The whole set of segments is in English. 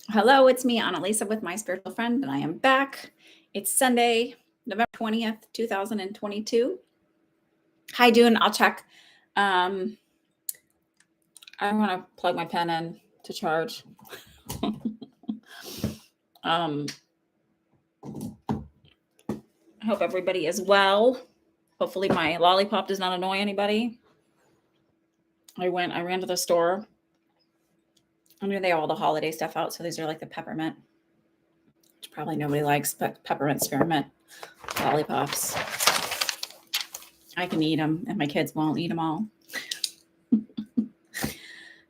Hello, it's me, Annalisa, with my spiritual friend, and I am back. It's Sunday, November 20th, 2022. Hi, Dune. I'll check. Um, I want to plug my pen in to charge. I hope everybody is well. Hopefully, my lollipop does not annoy anybody. I ran to the store. I mean, they have all the holiday stuff out, so these are like the peppermint, which probably nobody likes, but peppermint spearmint lollipops. I can eat them, and my kids won't eat them all.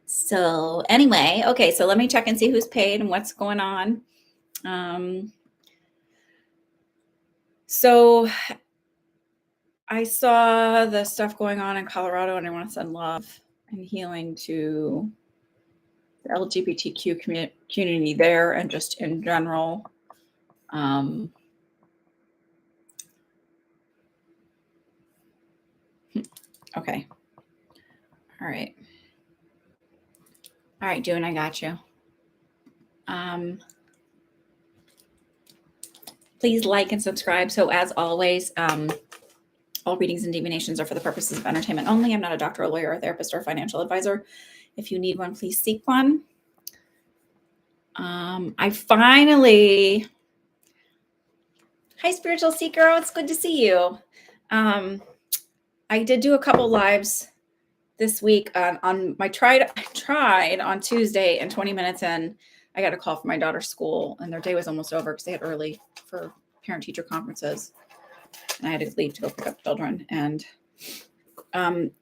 So anyway, okay, so let me check and see who's paid and what's going on. So I saw the stuff going on in Colorado, and I want to send love and healing to the LGBTQ community there and just in general. Okay. All right. All right, June, I got you. Please like and subscribe. So as always, all readings and divinations are for the purposes of entertainment only. I'm not a doctor, a lawyer, a therapist, or a financial advisor. If you need one, please seek one. I finally... Hi, Spiritual Seeker. It's good to see you. I did do a couple lives this week on my I tried on Tuesday, and 20 minutes in, I got a call from my daughter's school, and their day was almost over because they had early for parent-teacher conferences, and I had to leave to go pick up children. And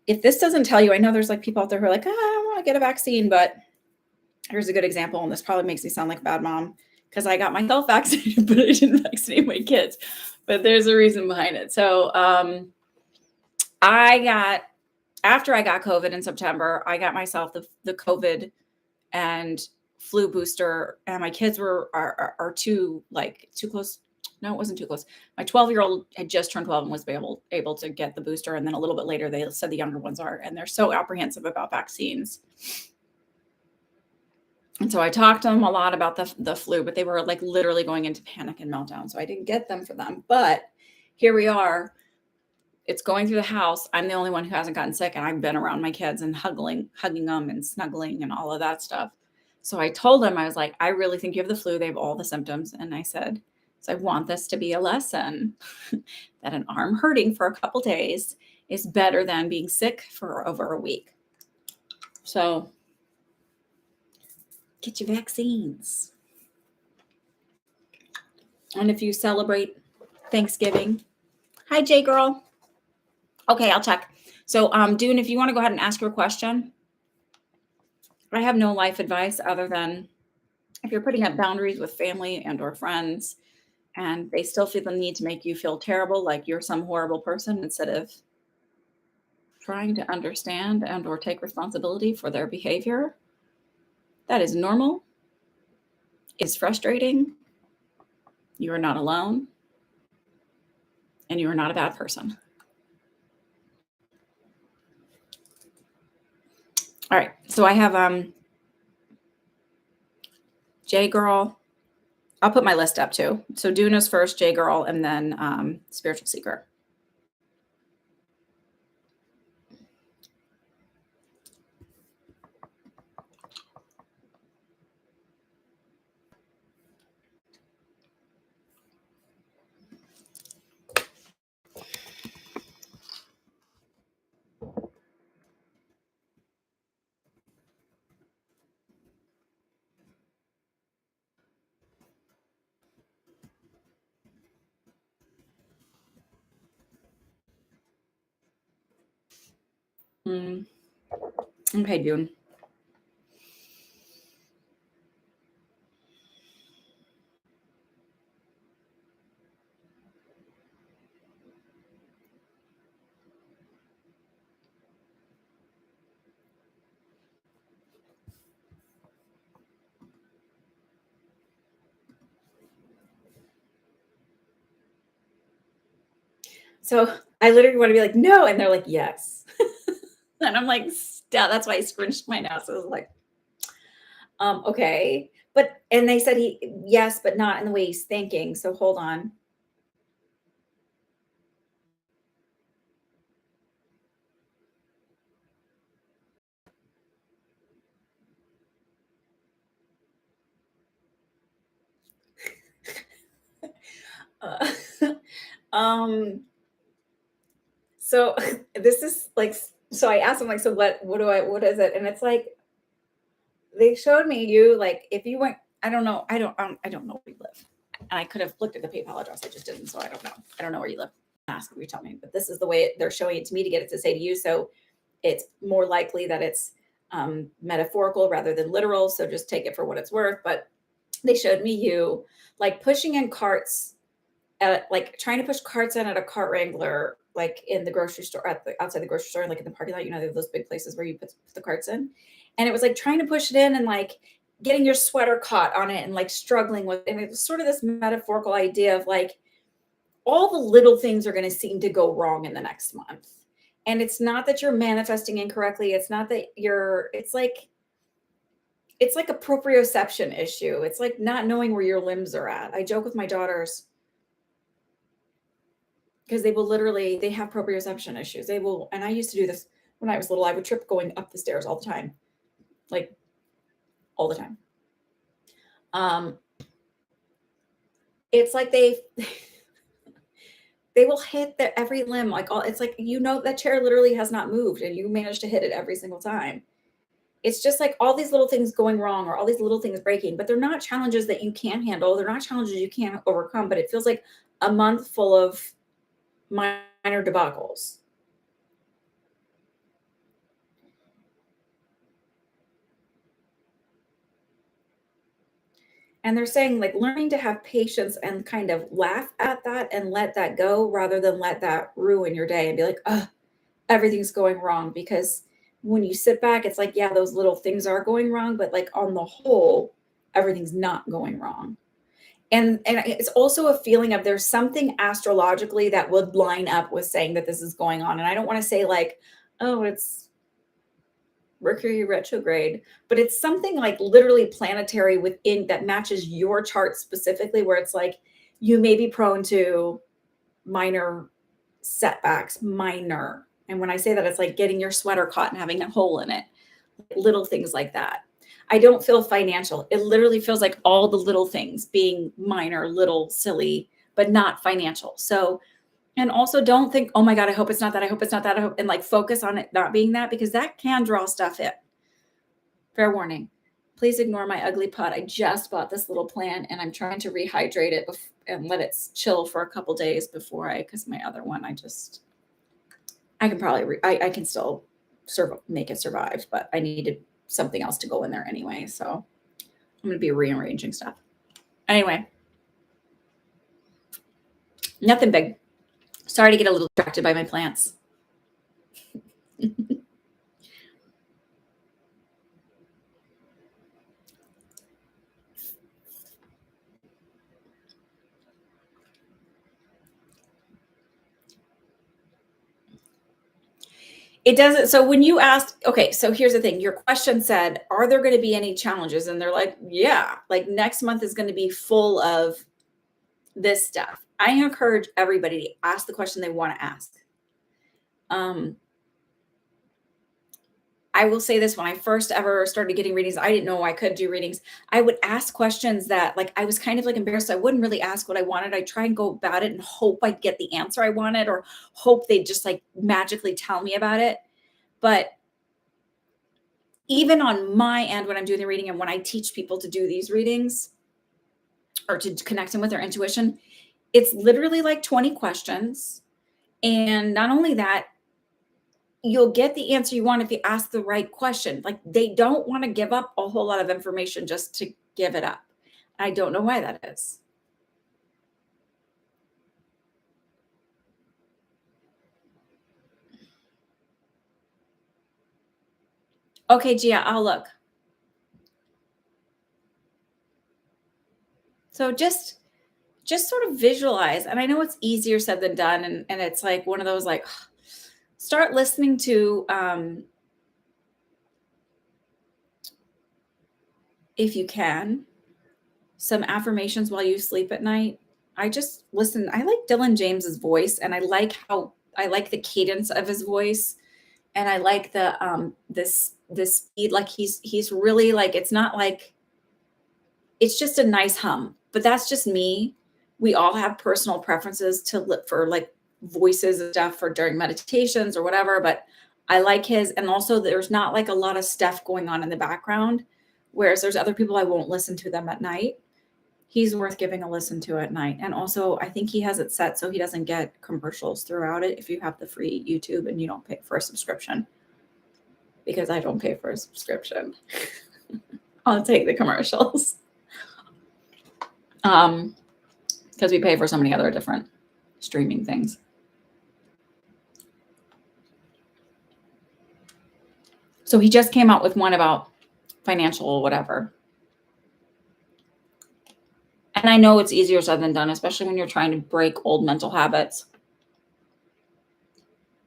if this doesn't tell you, I know there's like people out there who are like, I want to get a vaccine, but here's a good example, and this probably makes me sound like a bad mom because I got myself vaccinated, but I didn't vaccinate my kids. But there's a reason behind it. So after I got COVID in September, I got myself the COVID and flu booster, and my kids are too close. No, it wasn't too close. My 12-year-old had just turned 12 and was able to get the booster, and then a little bit later they said the younger ones are, and they're so apprehensive about vaccines. And so I talked to them a lot about the flu, but they were like literally going into panic and meltdown. So I didn't get them for them. But here we are. It's going through the house. I'm the only one who hasn't gotten sick, and I've been around my kids and hugging them and snuggling and all of that stuff. So I told them, I was like, I really think you have the flu. They have all the symptoms. And I said, so I want this to be a lesson that an arm hurting for a couple days is better than being sick for over a week. So get your vaccines. And if you celebrate Thanksgiving, hi, Jay girl. Okay, I'll check. So, Dune, if you want to go ahead and ask your question, I have no life advice other than if you're putting up boundaries with family and or friends, and they still feel the need to make you feel terrible, like you're some horrible person, instead of trying to understand and or take responsibility for their behavior, that is normal. It's frustrating. You are not alone, and you are not a bad person. All right, so I have J Girl. I'll put my list up too. So Duna's first, J Girl, and then Spiritual Seeker. Okay, Dune. So I literally want to be like, no. And they're like, yes. And I'm like, that's why I scrunched my nose. I was like, okay. And they said yes, but not in the way he's thinking. So hold on. Uh, um, so this is like, so I asked him like, so what is it? And it's like, they showed me you, like, if you went, I don't know where you live. And I could have looked at the PayPal address. I just didn't. So I don't know. I don't know where you live. Ask if you tell me, but this is the way they're showing it to me to get it to say to you. So it's more likely that it's metaphorical rather than literal. So just take it for what it's worth. But they showed me you like pushing in carts like trying to push carts in at a cart wrangler, like in the grocery store outside the grocery store, like in the parking lot, they have those big places where you put the carts in. And it was like trying to push it in and like getting your sweater caught on it and like struggling with, and it was sort of this metaphorical idea of like all the little things are going to seem to go wrong in the next month. And it's not that you're manifesting incorrectly. It's not that it's like a proprioception issue. It's like not knowing where your limbs are at. I joke with my daughters because they have proprioception issues. They will, and I used to do this when I was little. I would trip going up the stairs all the time, like all the time. It's like they they will hit every limb, like all. It's like that chair literally has not moved, and you manage to hit it every single time. It's just like all these little things going wrong or all these little things breaking, but they're not challenges that you can't handle. They're not challenges you can't overcome. But it feels like a month full of minor debacles. And they're saying like learning to have patience and kind of laugh at that and let that go rather than let that ruin your day and be like, oh, everything's going wrong. Because when you sit back, it's like, yeah, those little things are going wrong, but like on the whole, everything's not going wrong. And it's also a feeling of there's something astrologically that would line up with saying that this is going on. And I don't want to say like, oh, it's Mercury retrograde, but it's something like literally planetary within that matches your chart specifically, where it's like you may be prone to minor setbacks, minor. And when I say that, it's like getting your sweater caught and having a hole in it, little things like that. I don't feel financial. It literally feels like all the little things being minor, little, silly, but not financial. So, and also don't think, oh my God, I hope it's not that. I hope it's not that. I hope, and like focus on it not being that, because that can draw stuff in. Fair warning. Please ignore my ugly pot. I just bought this little plant and I'm trying to rehydrate it and let it chill for a couple days before because my other one, I can probably, I can still make it survive, but I needed something else to go in there anyway. So I'm going to be rearranging stuff. Anyway, nothing big. Sorry to get a little distracted by my plants. It doesn't. So when you asked, okay, so here's the thing. Your question said, are there going to be any challenges? And they're like, yeah, like next month is going to be full of this stuff. I encourage everybody to ask the question they want to ask. I will say this, when I first ever started getting readings, I didn't know I could do readings. I would ask questions that like, I was kind of like embarrassed. I wouldn't really ask what I wanted. I'd try and go about it and hope I'd get the answer I wanted, or hope they'd just like magically tell me about it. But even on my end, when I'm doing the reading and when I teach people to do these readings or to connect them with their intuition, it's literally like 20 questions. And not only that, you'll get the answer you want if you ask the right question. Like they don't want to give up a whole lot of information just to give it up. I don't know why that is. Okay, Gia, I'll look. So just sort of visualize. And I know it's easier said than done. And it's like one of those like, start listening to, if you can, some affirmations while you sleep at night. I just listen. I like Dylan James's voice, and I like the cadence of his voice, and I like the this speed. Like he's really like, it's not like, it's just a nice hum. But that's just me. We all have personal preferences to look for like voices and stuff for during meditations or whatever. But I like his, and also there's not like a lot of stuff going on in the background. Whereas there's other people I won't listen to them at night. He's worth giving a listen to at night. And also I think he has it set so he doesn't get commercials throughout it if you have the free YouTube and you don't pay for a subscription. Because I don't pay for a subscription. I'll take the commercials. Because we pay for so many other different streaming things. So he just came out with one about financial whatever. And I know it's easier said than done, especially when you're trying to break old mental habits.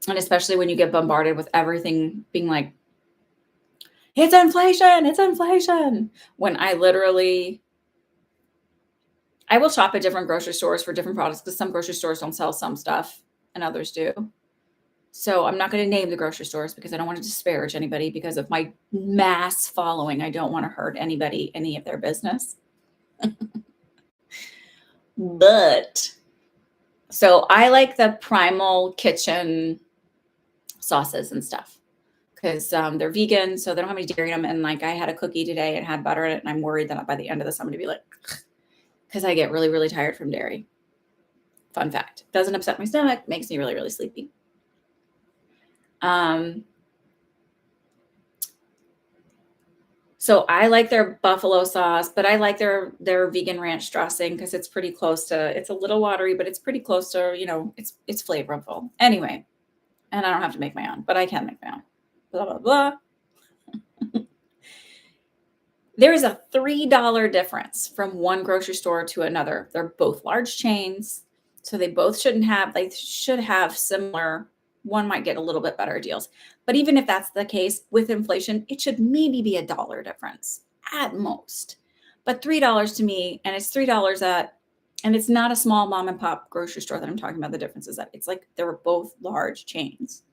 And especially when you get bombarded with everything being like, it's inflation, it's inflation. When I will shop at different grocery stores for different products because some grocery stores don't sell some stuff and others do. So I'm not going to name the grocery stores because I don't want to disparage anybody because of my mass following. I don't want to hurt anybody, any of their business. But so I like the Primal Kitchen sauces and stuff because they're vegan, so they don't have any dairy in them. And like I had a cookie today and had butter in it, and I'm worried that by the end of this I'm going to be like, because I get really, really tired from dairy. Fun fact: doesn't upset my stomach, makes me really, really sleepy. So I like their buffalo sauce, but I like their vegan ranch dressing because it's pretty close to, it's a little watery, but it's pretty close to, it's flavorful. Anyway, and I don't have to make my own, but I can make my own. Blah, blah, blah. There is a $3 difference from one grocery store to another. They're both large chains, so they should have similar. One might get a little bit better deals. But even if that's the case with inflation, it should maybe be $1 difference at most. But $3 to me, and it's $3 and it's not a small mom and pop grocery store that I'm talking about. The difference is that it's like they're both large chains.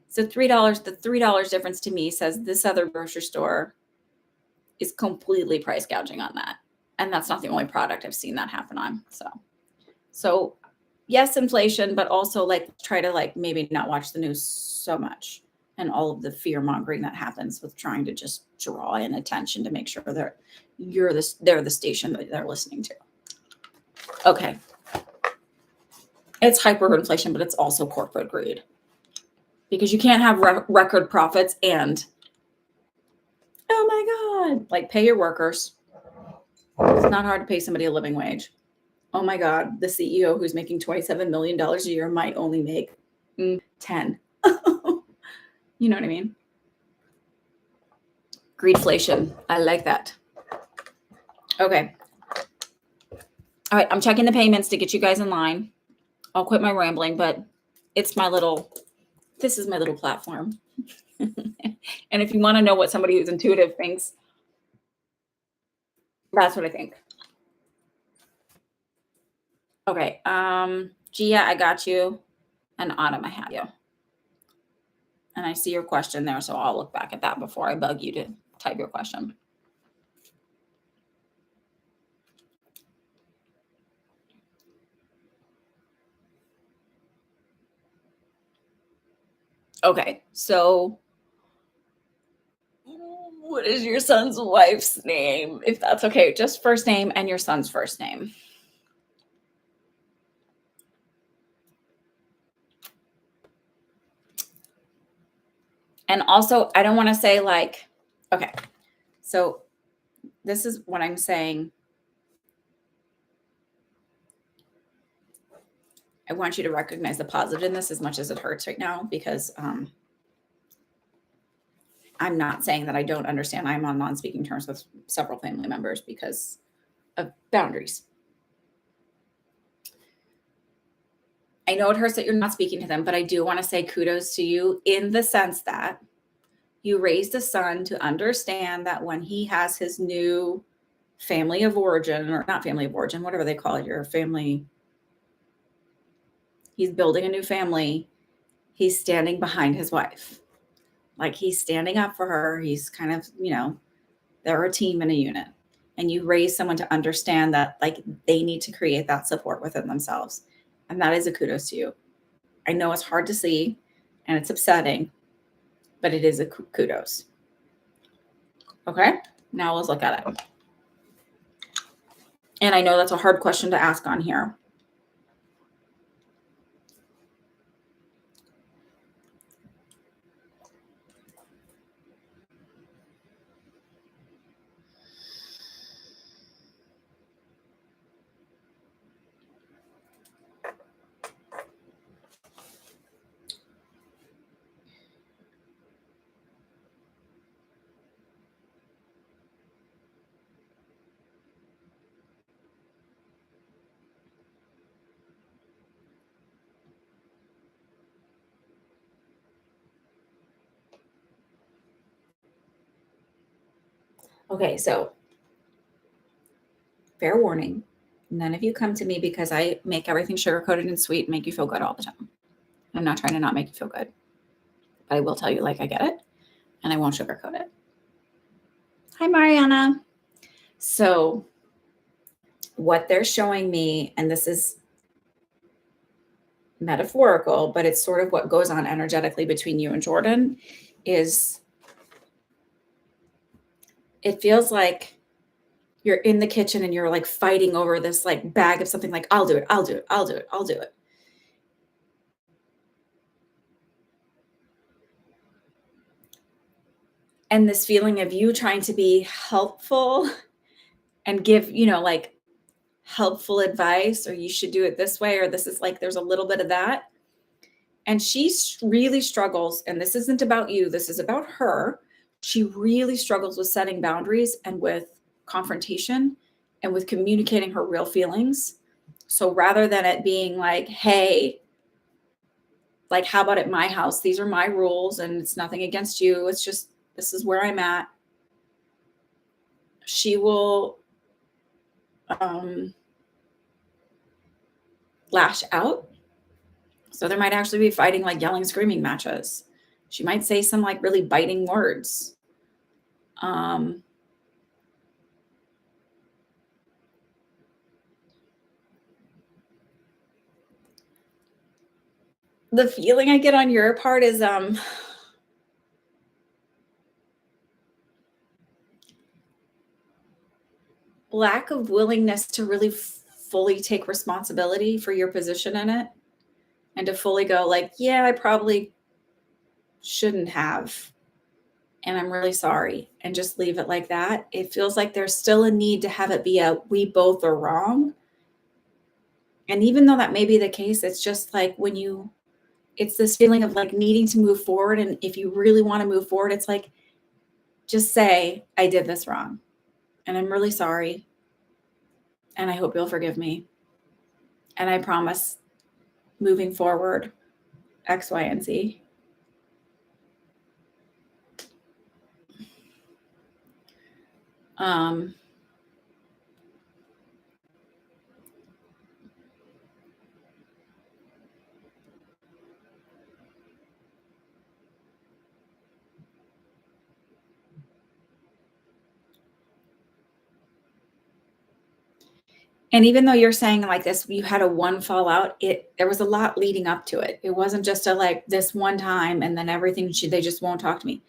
So $3, the $3 difference to me says this other grocery store is completely price gouging on that. And that's not the only product I've seen that happen on. So yes, inflation, but also like try to like maybe not watch the news so much and all of the fear mongering that happens with trying to just draw in attention to make sure that they're the station that they're listening to. Okay. It's hyperinflation, but it's also corporate greed because you can't have record profits and, oh my God, like pay your workers. It's not hard to pay somebody a living wage. Oh my God, the CEO who's making $27 million a year might only make 10. You know what I mean? Greedflation. I like that. Okay. All right. I'm checking the payments to get you guys in line. I'll quit my rambling, but this is my little platform. And if you want to know what somebody who's intuitive thinks, that's what I think. Okay. Gia, I got you. And Autumn, I have you. And I see your question there, so I'll look back at that before I bug you to type your question. Okay, so what is your son's wife's name? If that's okay, just first name and your son's first name. And also, I don't want to say like, okay, so this is what I'm saying. I want you to recognize the positive in this as much as it hurts right now, because I'm not saying that I don't understand. I'm on non-speaking terms with several family members because of boundaries. I know it hurts that you're not speaking to them, but I do want to say kudos to you in the sense that you raised a son to understand that when he has his new family of origin, or not family of origin, whatever they call it, your family. He's building a new family. He's standing behind his wife. Like he's standing up for her. He's kind of, they're a team and a unit. And you raise someone to understand that like they need to create that support within themselves. And that is a kudos to you. I know it's hard to see and it's upsetting, but it is a kudos. Okay, now let's look at it. And I know that's a hard question to ask on here. Okay, so fair warning, none of you come to me because I make everything sugar-coated and sweet and make you feel good all the time. I'm not trying to not make you feel good, but I will tell you like I get it and I won't sugarcoat it. Hi, Mariana. So what they're showing me, and this is metaphorical, but it's sort of what goes on energetically between you and Jordan, is it feels like you're in the kitchen and you're like fighting over this like bag of something, like, I'll do it, I'll do it, I'll do it, I'll do it. And this feeling of you trying to be helpful and give, like helpful advice, or you should do it this way, or this is like, there's a little bit of that. And she really struggles, and this isn't about you, this is about her. She really struggles with setting boundaries and with confrontation and with communicating her real feelings. So rather than it being like, hey, like, how about at my house? These are my rules and it's nothing against you. It's just, this is where I'm at. She will lash out. So there might actually be fighting, like yelling, screaming matches. She might say some like really biting words. The feeling I get on your part is lack of willingness to really fully take responsibility for your position in it, and to fully go like, yeah, I probably shouldn't have, and I'm really sorry, and just leave it like that. It feels like there's still a need to have it be a we both are wrong. And even though that may be the case, it's just like it's this feeling of like needing to move forward. And if you really want to move forward, it's like, just say, I did this wrong and I'm really sorry. And I hope you'll forgive me. And I promise moving forward, X, Y, and Z. And even though you're saying like this, you had a one fallout, there was a lot leading up to it. It wasn't just a like this one time and then everything, they just won't talk to me.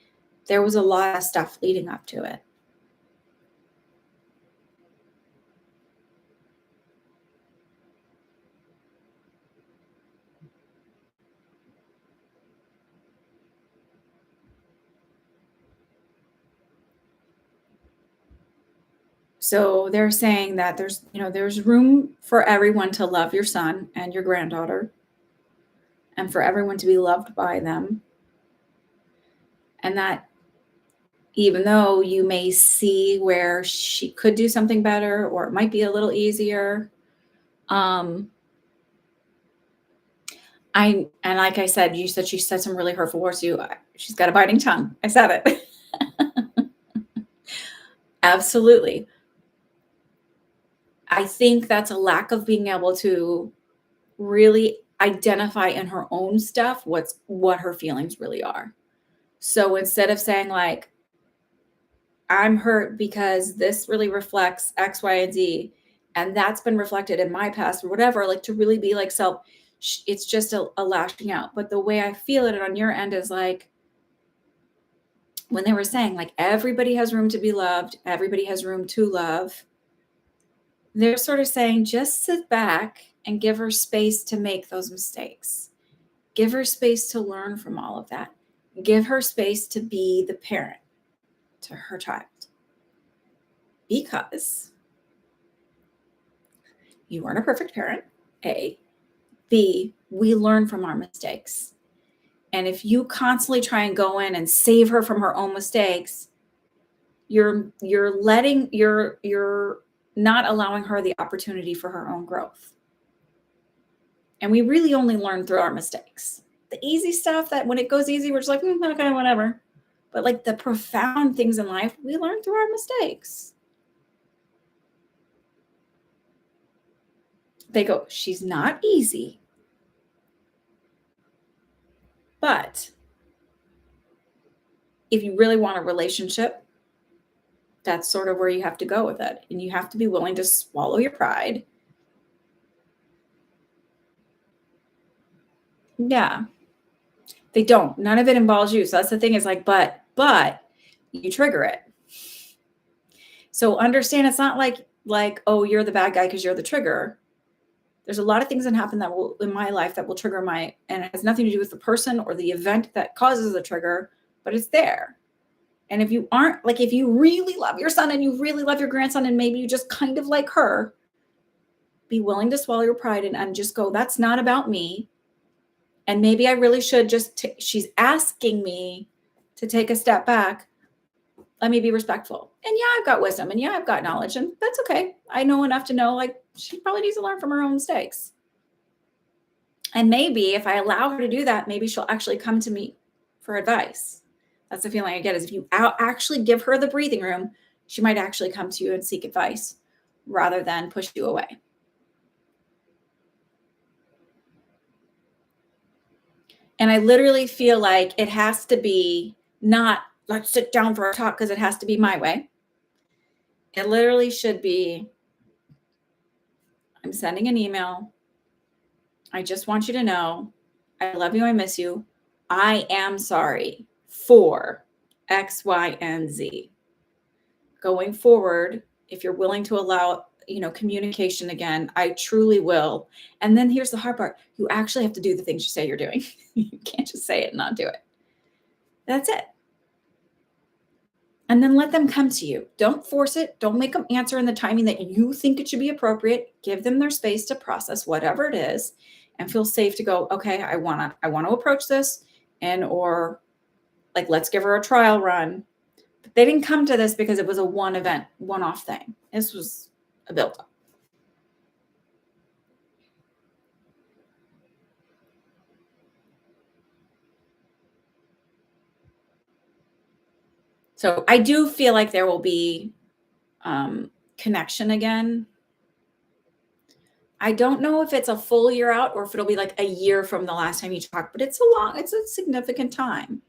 There was a lot of stuff leading up to it. So they're saying that there's room for everyone to love your son and your granddaughter, and for everyone to be loved by them. And that even though you may see where she could do something better, or it might be a little easier, and like I said, you said she said some really hurtful words to you. She's got a biting tongue. I said it. Absolutely. I think that's a lack of being able to really identify in her own stuff what her feelings really are. So instead of saying like, I'm hurt because this really reflects X, Y, and Z, and that's been reflected in my past or whatever, like to really be like it's just a lashing out. But the way I feel it on your end is like, when they were saying like everybody has room to be loved, everybody has room to love, they're sort of saying just sit back and give her space to make those mistakes. Give her space to learn from all of that. Give her space to be the parent to her child. Because you weren't a perfect parent, A. B, we learn from our mistakes. And if you constantly try and go in and save her from her own mistakes, you're not allowing her the opportunity for her own growth. And we really only learn through our mistakes. The easy stuff that when it goes easy, we're just like, okay, whatever. But like the profound things in life, we learn through our mistakes. They go, she's not easy. But if you really want a relationship, that's sort of where you have to go with it. And you have to be willing to swallow your pride. Yeah. They don't. None of it involves you. So that's the thing is like, but you trigger it. So understand it's not like, oh, you're the bad guy because you're the trigger. There's a lot of things that happen that will in my life that will trigger and it has nothing to do with the person or the event that causes the trigger, but it's there. And if you aren't like, if you really love your son and you really love your grandson and maybe you just kind of like her, be willing to swallow your pride and just go, that's not about me. And maybe I really should just, she's asking me to take a step back. Let me be respectful. And yeah, I've got wisdom and yeah, I've got knowledge and that's okay. I know enough to know like she probably needs to learn from her own mistakes. And maybe if I allow her to do that, maybe she'll actually come to me for advice. That's the feeling I get is if you actually give her the breathing room, she might actually come to you and seek advice rather than push you away. And I literally feel like it has to be not let's sit down for a talk because it has to be my way. It literally should be, I'm sending an email. I just want you to know, I love you. I miss you. I am sorry for X, Y, and Z. Going forward, if you're willing to allow, communication again, I truly will. And then here's the hard part. You actually have to do the things you say you're doing. You can't just say it and not do it. That's it. And then let them come to you. Don't force it. Don't make them answer in the timing that you think it should be appropriate. Give them their space to process whatever it is and feel safe to go, okay, I want to approach this or like, let's give her a trial run. But they didn't come to this because it was a one-off thing. This was a build-up. So I do feel like there will be connection again. I don't know if it's a full year out or if it'll be like a year from the last time you talked, but it's a significant time.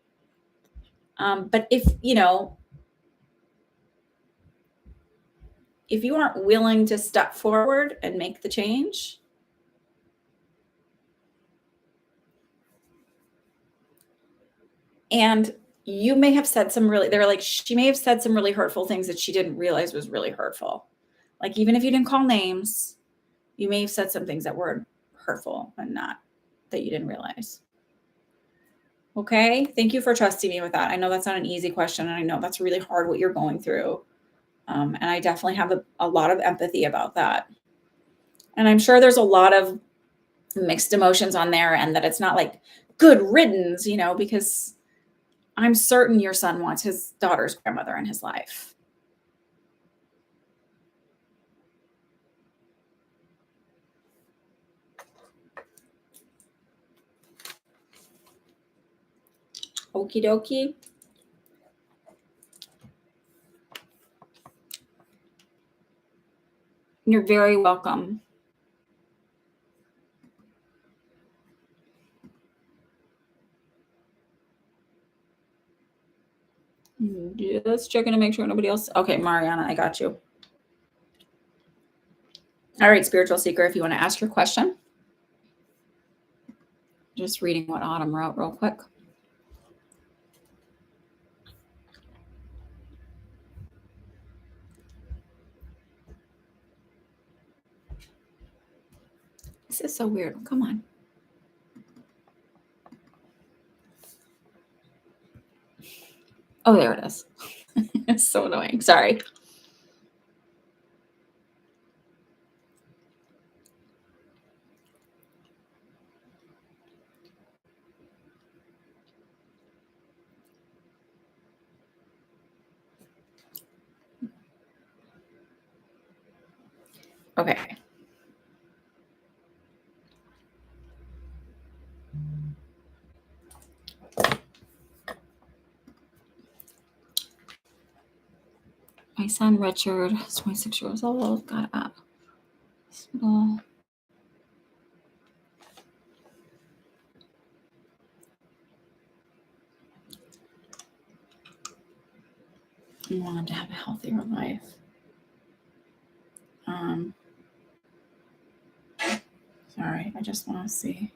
But if you aren't willing to step forward and make the change, and you may have said she may have said some really hurtful things that she didn't realize was really hurtful. Like, even if you didn't call names, you may have said some things that were hurtful and not that you didn't realize. Okay. Thank you for trusting me with that. I know that's not an easy question. And I know that's really hard what you're going through. And I definitely have a lot of empathy about that. And I'm sure there's a lot of mixed emotions on there and that it's not like good riddance, because I'm certain your son wants his daughter's grandmother in his life. Okie dokie. You're very welcome. Just checking to make sure nobody else. Okay, Mariana, I got you. All right, spiritual seeker, if you want to ask your question. Just reading what Autumn wrote real quick. This is so weird. Come on. Oh, there it is. It's so annoying. Sorry. Okay. My son Richard is 26 years old. Got up. Hospital. He wanted to have a healthier life. Sorry, I just want to see.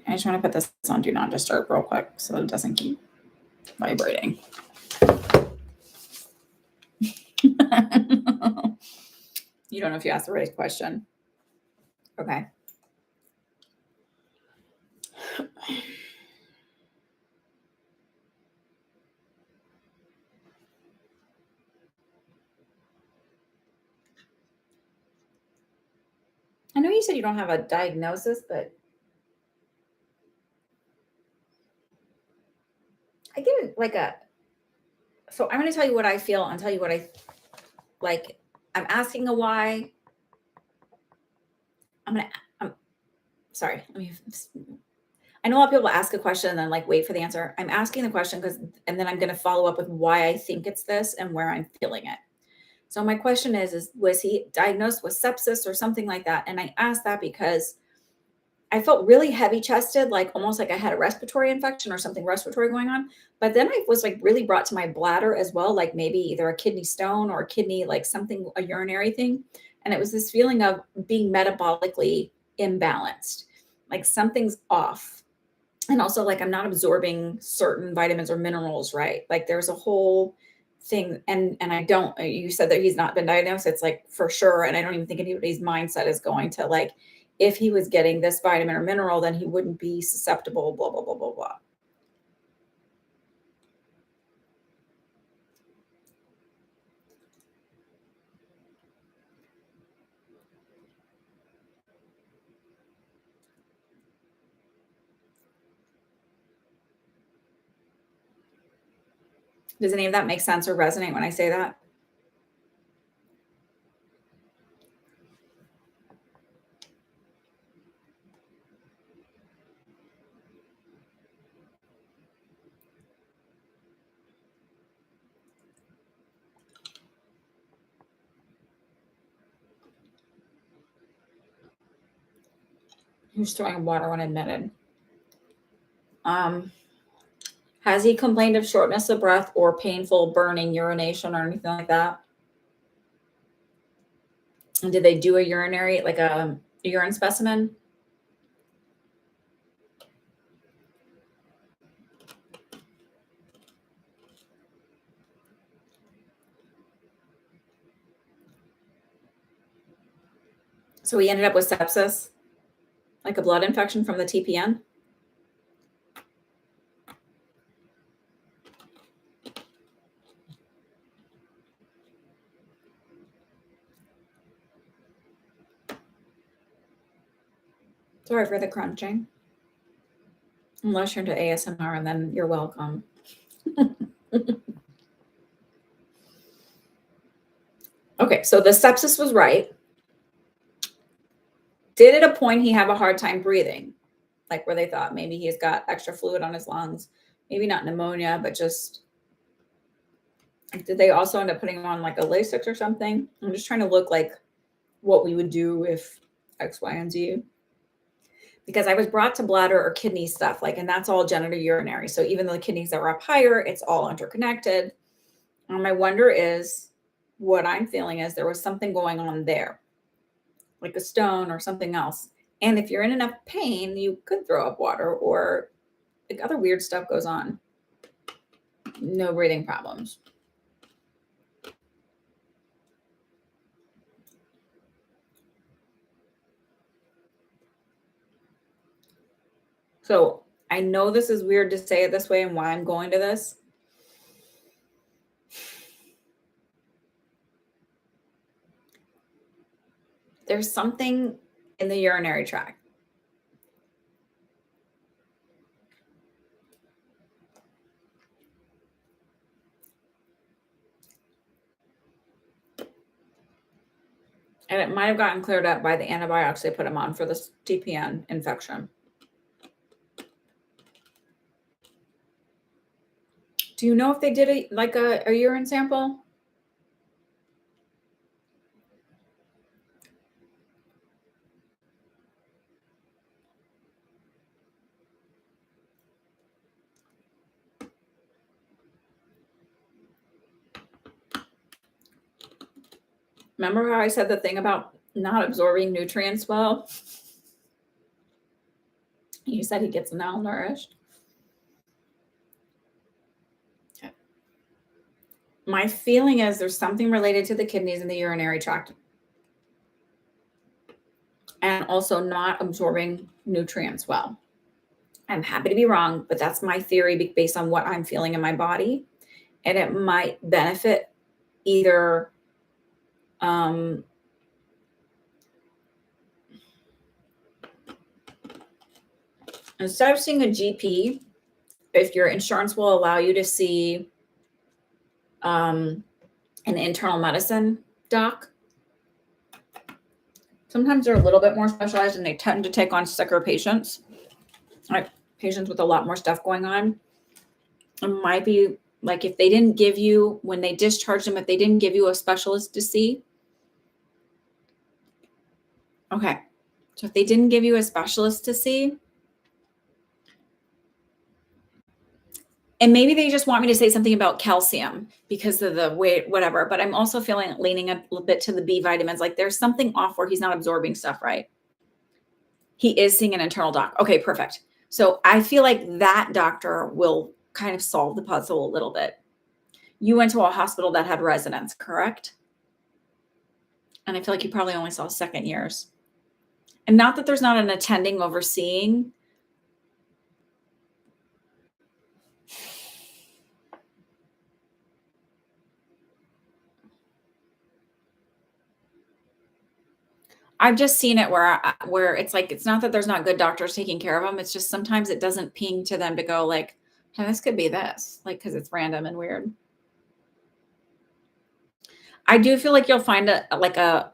I just want to put this on Do Not Disturb real quick so it doesn't keep vibrating. You don't know if you asked the right question. Okay. I know you said you don't have a diagnosis, but I get it like a. So I'm going to tell you what I feel and tell you what I like. I'm asking a why. I'm sorry. I know a lot of people ask a question and then like wait for the answer. I'm asking the question and then I'm going to follow up with why I think it's this and where I'm feeling it. So my question is was he diagnosed with sepsis or something like that? And I asked that because I felt really heavy chested, like almost like I had a respiratory infection or something respiratory going on. But then I was like really brought to my bladder as well, like maybe either a kidney stone or a kidney, like something, a urinary thing. And it was this feeling of being metabolically imbalanced, like something's off. And also like I'm not absorbing certain vitamins or minerals, right? Like there's a whole thing. And I don't, you said that he's not been diagnosed. It's like for sure. And I don't even think anybody's mindset is going to like, if he was getting this vitamin or mineral, then he wouldn't be susceptible, blah, blah, blah, blah, blah. Does any of that make sense or resonate when I say that? Who's throwing water when admitted? Has he complained of shortness of breath or painful burning urination or anything like that? And did they do a urinary, like a urine specimen? So he ended up with sepsis, like a blood infection from the TPN? Sorry for the crunching. Unless you're into ASMR, and then you're welcome. Okay, so the sepsis was right. Did at a point he have a hard time breathing? Like where they thought maybe he's got extra fluid on his lungs, maybe not pneumonia, but just Did they also end up putting on like a Lasix or something? I'm just trying to look like what we would do if X, Y, and Z. Because I was brought to bladder or kidney stuff, like, and that's all genitourinary. So even though the kidneys are up higher, it's all interconnected. My wonder is, what I'm feeling is there was something going on there, like a stone or something else. And if you're in enough pain, you could throw up water, or like other weird stuff goes on. No breathing problems. So I know this is weird to say it this way and why I'm going to this. There's something in the urinary tract. And it might have gotten cleared up by the antibiotics they put him on for this TPN infection. Do you know if they did a urine sample? Remember how I said the thing about not absorbing nutrients well? You said he gets malnourished. Okay. My feeling is there's something related to the kidneys and the urinary tract, and also not absorbing nutrients well. I'm happy to be wrong, but that's my theory based on what I'm feeling in my body. And it might benefit either instead of seeing a GP, if your insurance will allow you to see an internal medicine doc. Sometimes they're a little bit more specialized and they tend to take on sicker patients, like patients with a lot more stuff going on. It might be like if they didn't give you, when they discharged them, if they didn't give you a specialist to see. Okay. So if they didn't give you a specialist to see, and maybe they just want me to say something about calcium because of the weight, whatever. But I'm also leaning a little bit to the B vitamins. Like there's something off where he's not absorbing stuff right. He is seeing an internal doc. Okay, perfect. So I feel like that doctor will kind of solve the puzzle a little bit. You went to a hospital that had residents, correct? And I feel like you probably only saw second years. And not that there's not an attending overseeing. I've just seen it where it's like, it's not that there's not good doctors taking care of them. It's just sometimes it doesn't ping to them to go like, hey, this could be this, like, because it's random and weird. I do feel like you'll find a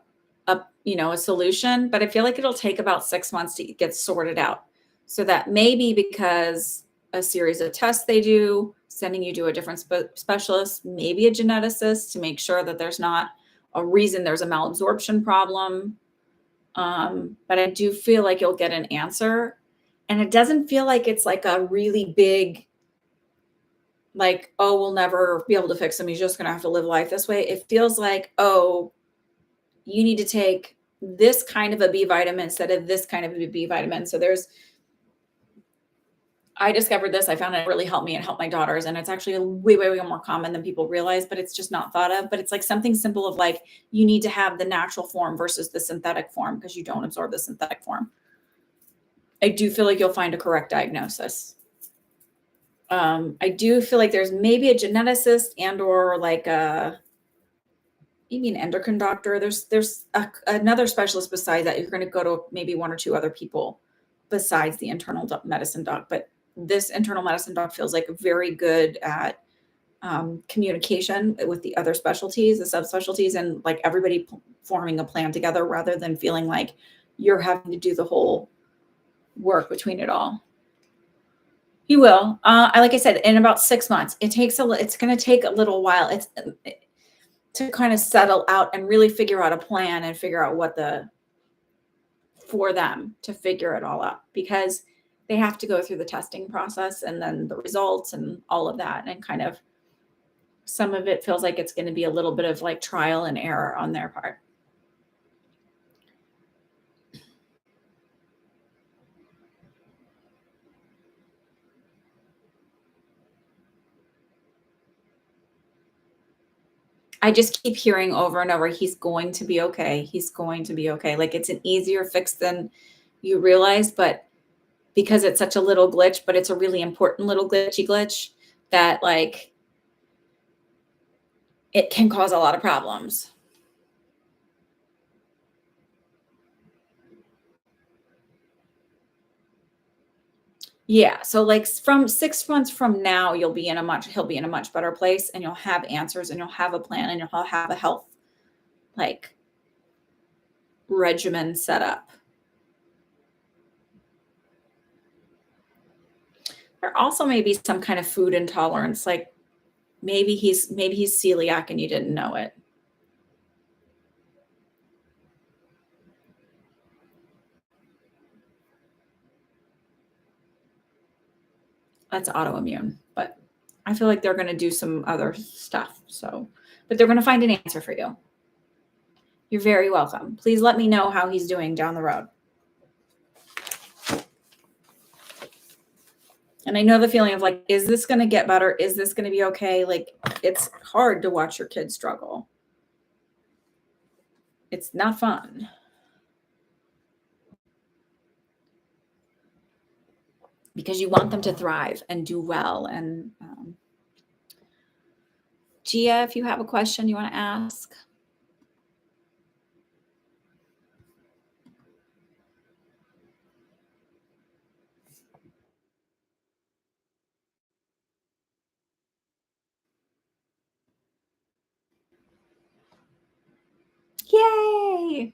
solution, but I feel like it'll take about 6 months to get sorted out. So that may be because a series of tests they do, sending you to a different specialist, maybe a geneticist to make sure that there's not a reason there's a malabsorption problem. But I do feel like you'll get an answer. And it doesn't feel like it's like a really big, like, oh, we'll never be able to fix him. He's just going to have to live life this way. It feels like, oh, you need to take this kind of a B vitamin instead of this kind of a B vitamin. So I discovered this. I found it really helped me and helped my daughters. And it's actually way, way, way more common than people realize, but it's just not thought of. But it's like something simple of like, you need to have the natural form versus the synthetic form because you don't absorb the synthetic form. I do feel like you'll find a correct diagnosis. I do feel like there's maybe a geneticist and or like maybe an endocrine doctor. There's another specialist beside that. You're going to go to maybe one or two other people besides the internal medicine doc. But this internal medicine doc feels like very good at communication with the other specialties, the subspecialties, and like everybody forming a plan together rather than feeling like you're having to do the whole work between it all. He will. Like I said, in about 6 months. It's going to take a little while. It's to kind of settle out and really figure out a plan and figure out for them to figure it all out, because they have to go through the testing process and then the results and all of that. And kind of some of it feels like it's going to be a little bit of like trial and error on their part. I just keep hearing over and over, he's going to be okay. He's going to be okay. Like, it's an easier fix than you realize, but because it's such a little glitch, but it's a really important little glitch that like it can cause a lot of problems. Yeah. So like from 6 months from now, he'll be in a much better place, and you'll have answers and you'll have a plan and you'll have a health like regimen set up. There also may be some kind of food intolerance, like maybe he's celiac and you didn't know it. That's autoimmune, but I feel like they're going to do some other stuff. So, but they're going to find an answer for you. You're very welcome. Please let me know how he's doing down the road. And I know the feeling of like, is this going to get better? Is this going to be okay? Like, it's hard to watch your kids struggle. It's not fun. Because you want them to thrive and do well. And Gia, if you have a question you want to ask. Yay!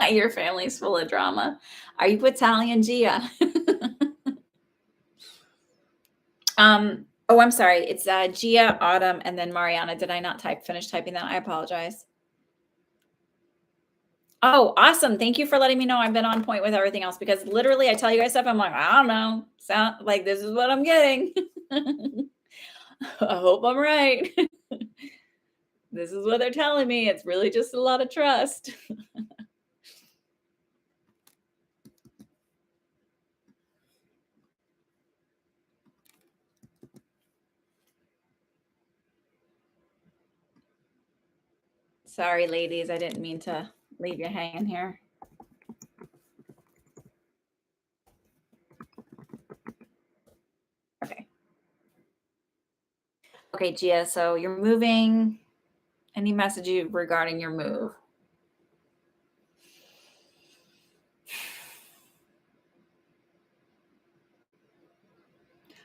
Your family's full of drama. Are you Italian, Gia? Oh, I'm sorry. It's Gia, Autumn, and then Mariana. Did I not finish typing that? I apologize. Oh, awesome. Thank you for letting me know. I've been on point with everything else, because literally I tell you guys stuff. I'm like, I don't know. Sound like this is what I'm getting. I hope I'm right. This is what they're telling me. It's really just a lot of trust. Sorry, ladies. I didn't mean to leave you hanging here. Okay. Okay, Gia. So you're moving. Any message regarding your move?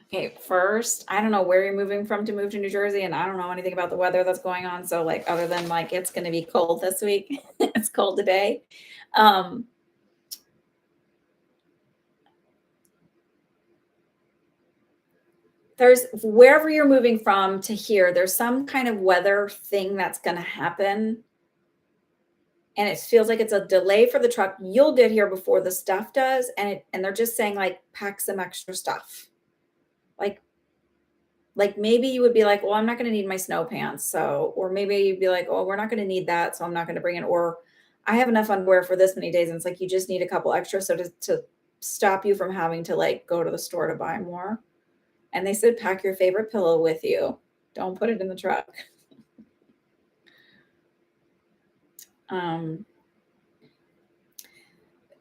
Okay, first, I don't know where you're moving from to move to New Jersey, and I don't know anything about the weather that's going on. So, like, other than like it's going to be cold this week, it's cold today. There's wherever you're moving from to here, there's some kind of weather thing that's going to happen. And it feels like it's a delay for the truck. You'll get here before the stuff does. And they're just saying, like, pack some extra stuff. Like maybe you would be like, well, I'm not going to need my snow pants. So, or maybe you'd be like, oh, we're not going to need that. So I'm not going to bring it. Or I have enough underwear for this many days. And it's like, you just need a couple extra. So to stop you from having to like go to the store to buy more. And they said, pack your favorite pillow with you. Don't put it in the truck.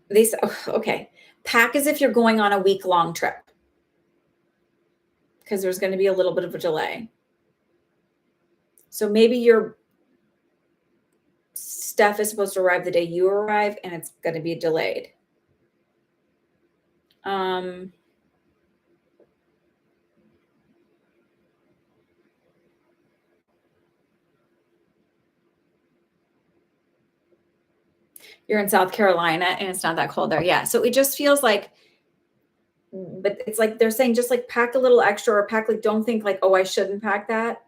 They said, okay, pack as if you're going on a week-long trip, because there's going to be a little bit of a delay. So maybe your stuff is supposed to arrive the day you arrive, and it's going to be delayed. You're in South Carolina and it's not that cold there. Yeah. So it just feels like, but it's like they're saying just like pack a little extra or pack, like, don't think like, oh, I shouldn't pack that.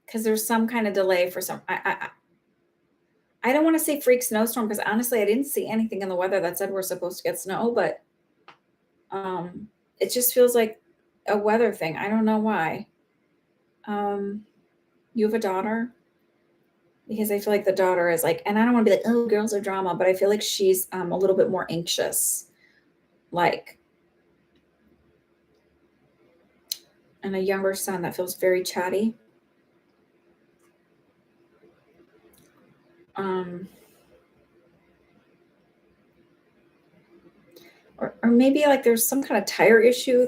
Because there's some kind of delay for some. I don't want to say freak snowstorm because honestly, I didn't see anything in the weather that said we're supposed to get snow, but it just feels like a weather thing. I don't know why. You have a daughter? Because I feel like the daughter is like, and I don't want to be like, oh, girls are drama, but I feel like she's a little bit more anxious, like, and a younger son that feels very chatty. Or maybe like there's some kind of tire issue.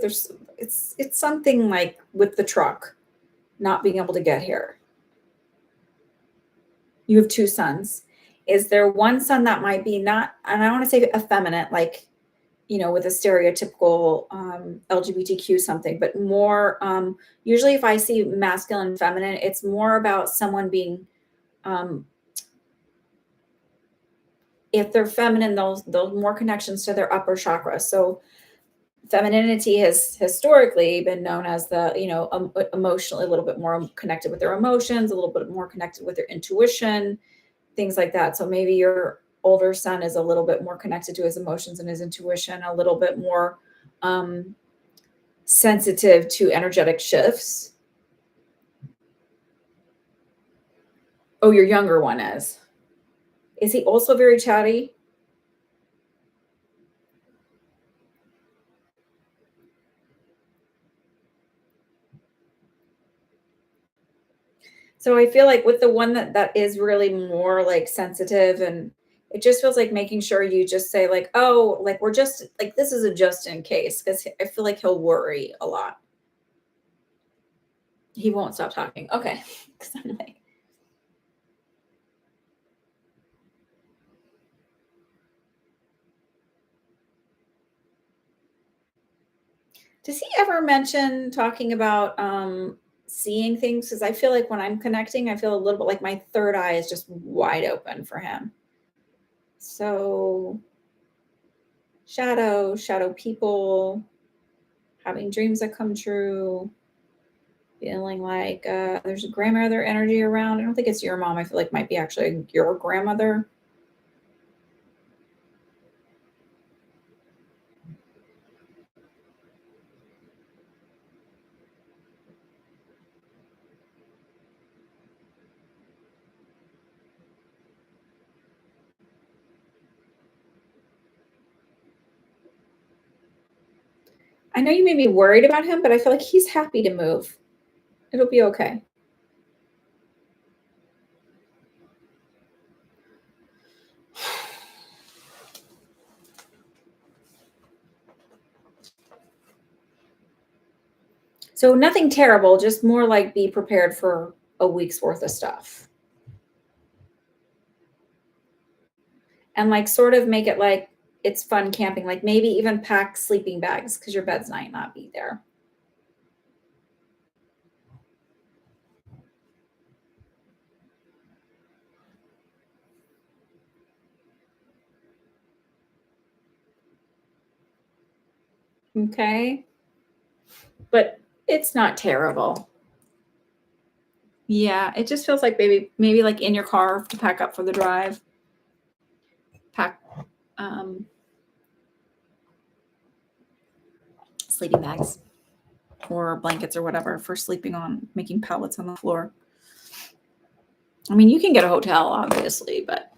It's something like with the truck not being able to get here. You have two sons. Is there one son that might be not, and I want to say effeminate, like, with a stereotypical LGBTQ something, but more, usually if I see masculine and feminine, it's more about someone being, if they're feminine, they'll more connections to their upper chakra. So femininity has historically been known as the, emotionally a little bit more connected with their emotions, a little bit more connected with their intuition, things like that. So maybe your older son is a little bit more connected to his emotions and his intuition, a little bit more sensitive to energetic shifts. Oh, your younger one is. Is he also very chatty? So I feel like with the one that is really more like sensitive, and it just feels like making sure you just say like, oh, like we're just like, this is a just in case, because I feel like he'll worry a lot. He won't stop talking. Okay. 'Cause I'm like, does he ever mention talking about seeing things? Because I feel like when I'm connecting, I feel a little bit like my third eye is just wide open for him. So shadow people, having dreams that come true, feeling like there's a grandmother energy around. I don't think it's your mom. I feel like might be actually your grandmother. I know you made me worried about him, but I feel like he's happy to move. It'll be okay. So nothing terrible, just more like be prepared for a week's worth of stuff. And like sort of make it like it's fun camping, like maybe even pack sleeping bags because your beds might not be there. Okay. But it's not terrible. Yeah, it just feels like maybe like in your car to pack up for the drive. Pack sleeping bags or blankets or whatever for sleeping on, making pellets on the floor. I mean, you can get a hotel, obviously, but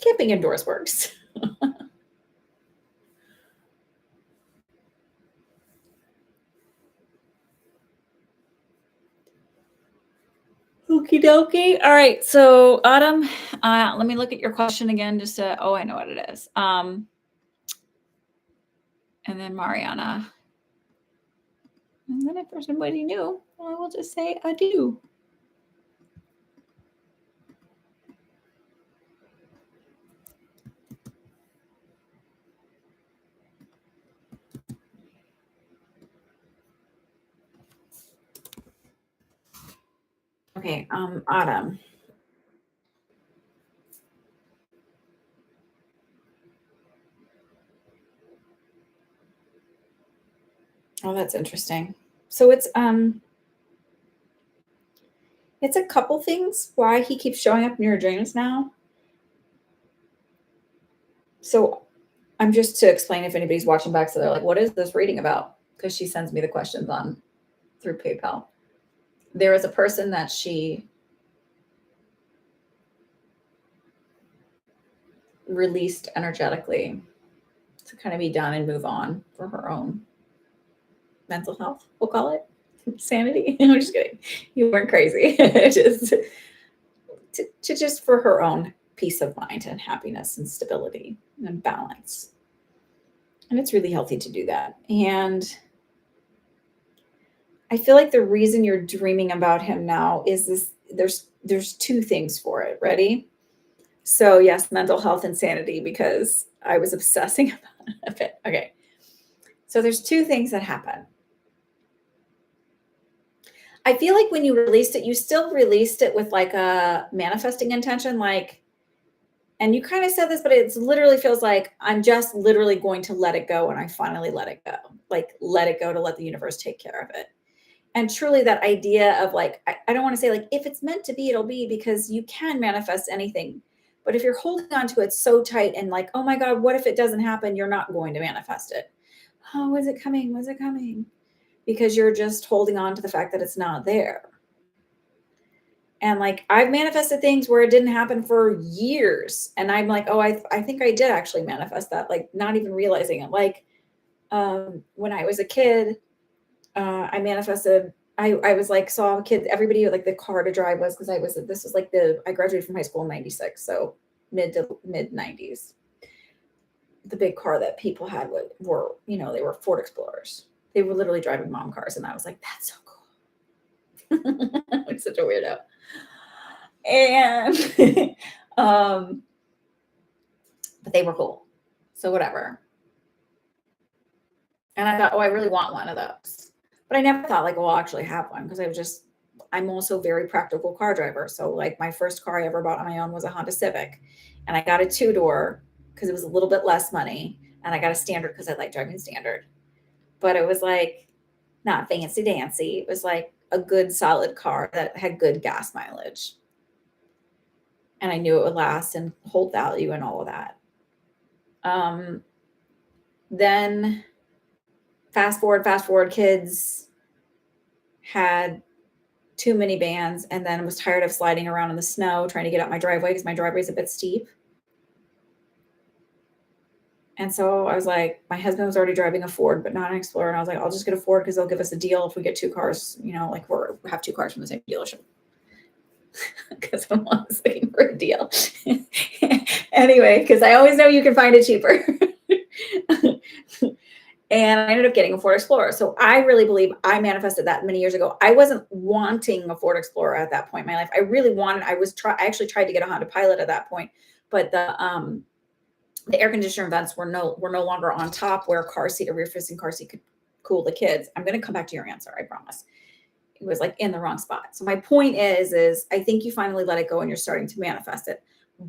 camping indoors works. Okie dokie. All right. So Autumn, let me look at your question again. Just to, oh, I know what it is. And then Mariana. And then if there's somebody new, I will just say adieu. Okay, Autumn. Oh, that's interesting. So it's a couple things why he keeps showing up in your dreams now. So I'm just to explain if anybody's watching back, so they're like, what is this reading about? Because she sends me the questions on through PayPal. There is a person that she released energetically to kind of be done and move on for her own mental health, we'll call it sanity. I'm just kidding. You weren't crazy. just to just for her own peace of mind and happiness and stability and balance. And it's really healthy to do that. And I feel like the reason you're dreaming about him now is this there's two things for it. Ready? So yes, mental health and sanity, because I was obsessing about it a bit. Okay. So there's two things that happen. I feel like when you released it, you still released it with like a manifesting intention, like, and you kind of said this, but it literally feels like I'm just literally going to let it go. And I finally let it go, like let it go to let the universe take care of it. And truly that idea of like, I don't want to say like, if it's meant to be, it'll be, because you can manifest anything. But if you're holding on to it so tight and like, oh my God, what if it doesn't happen? You're not going to manifest it. Oh, when's it coming? When's it coming? Because you're just holding on to the fact that it's not there. And like, I've manifested things where it didn't happen for years. And I'm like, oh, I think I did actually manifest that, like not even realizing it. Like when I was a kid, I manifested, I was like, saw kids, everybody like the car to drive was, because this was like I graduated from high school in 96. So mid 90s. The big car that people had were, they were Ford Explorers. They were literally driving mom cars. And I was like, that's so cool. I'm such a weirdo. And, but they were cool. So whatever. And I thought, oh, I really want one of those. But I never thought like, well, I'll actually have one, because I'm also a very practical car driver. So like my first car I ever bought on my own was a Honda Civic, and I got a 2-door because it was a little bit less money. And I got a standard because I like driving standard, but it was like not fancy dancy. It was like a good solid car that had good gas mileage. And I knew it would last and hold value and all of that. Then fast forward, kids had 2 minivans, and then was tired of sliding around in the snow trying to get up my driveway because my driveway is a bit steep. And so I was like, my husband was already driving a Ford, but not an Explorer. And I was like, I'll just get a Ford because they'll give us a deal if we get 2 cars, like we have 2 cars from the same dealership. Because I'm always looking for a deal. Anyway, because I always know you can find it cheaper. And I ended up getting a Ford Explorer. So I really believe I manifested that many years ago. I wasn't wanting a Ford Explorer at that point in my life. I really wanted, I actually tried to get a Honda Pilot at that point, but the air conditioner vents were no longer on top where a rear-facing car seat could cool the kids. I'm going to come back to your answer, I promise. It was like in the wrong spot. So my point is I think you finally let it go and you're starting to manifest it.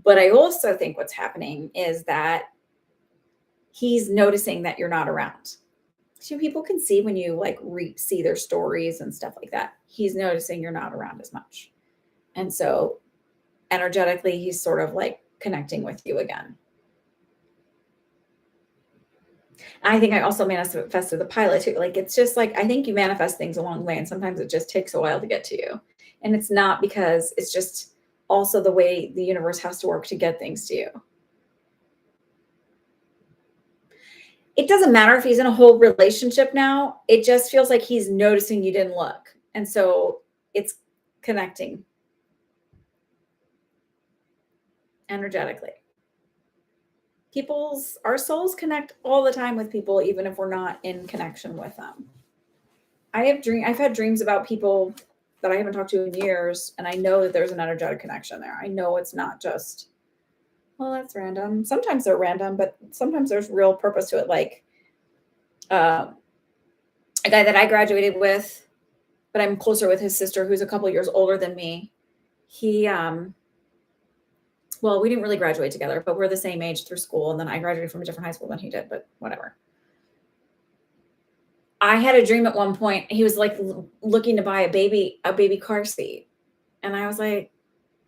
But I also think what's happening is that he's noticing that you're not around. So people can see when you like see their stories and stuff like that. He's noticing you're not around as much. And so energetically, he's sort of like connecting with you again. I think I also manifested the pilot too. Like, it's just like, I think you manifest things a long way, and sometimes it just takes a while to get to you. And it's not because it's just also the way the universe has to work to get things to you. It doesn't matter if he's in a whole relationship now. It just feels like he's noticing you didn't look. And so it's connecting energetically. Our souls connect all the time with people, even if we're not in connection with them. I've had dreams about people that I haven't talked to in years, and I know that there's an energetic connection there. I know it's not just, well, that's random. Sometimes they're random, but sometimes there's real purpose to it. Like a guy that I graduated with but I'm closer with his sister, who's a couple years older than me. He, well, we didn't really graduate together, but we're the same age through school. And then I graduated from a different high school than he did, but whatever. I had a dream at one point. He was like looking to buy a baby car seat. And I was like,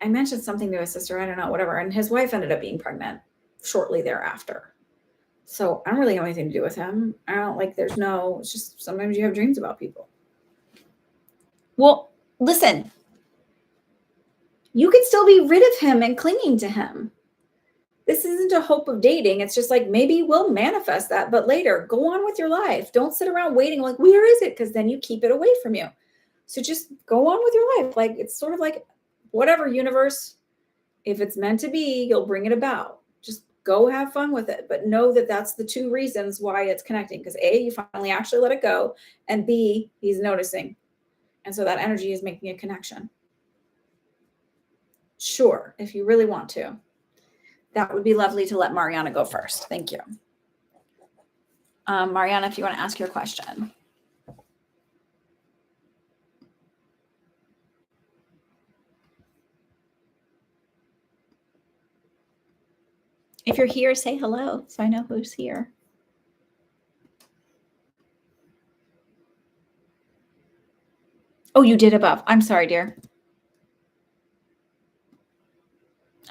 I mentioned something to his sister, I don't know, whatever. And his wife ended up being pregnant shortly thereafter. So I don't really have anything to do with him. I don't like, it's just sometimes you have dreams about people. Well, listen, you could still be rid of him and clinging to him. This isn't a hope of dating. It's just like, maybe we'll manifest that, but later go on with your life. Don't sit around waiting like, where is it? Because then you keep it away from you. So just go on with your life. Like, it's sort of like whatever, universe, if it's meant to be, you'll bring it about. Just go have fun with it. But know that that's the two reasons why it's connecting. Because A, you finally actually let it go. And B, he's noticing. And so that energy is making a connection. Sure, if you really want to. That would be lovely to let Mariana go first. Thank you. Mariana, if you want to ask your question. If you're here, say hello so I know who's here. Oh, you did above. I'm sorry, dear.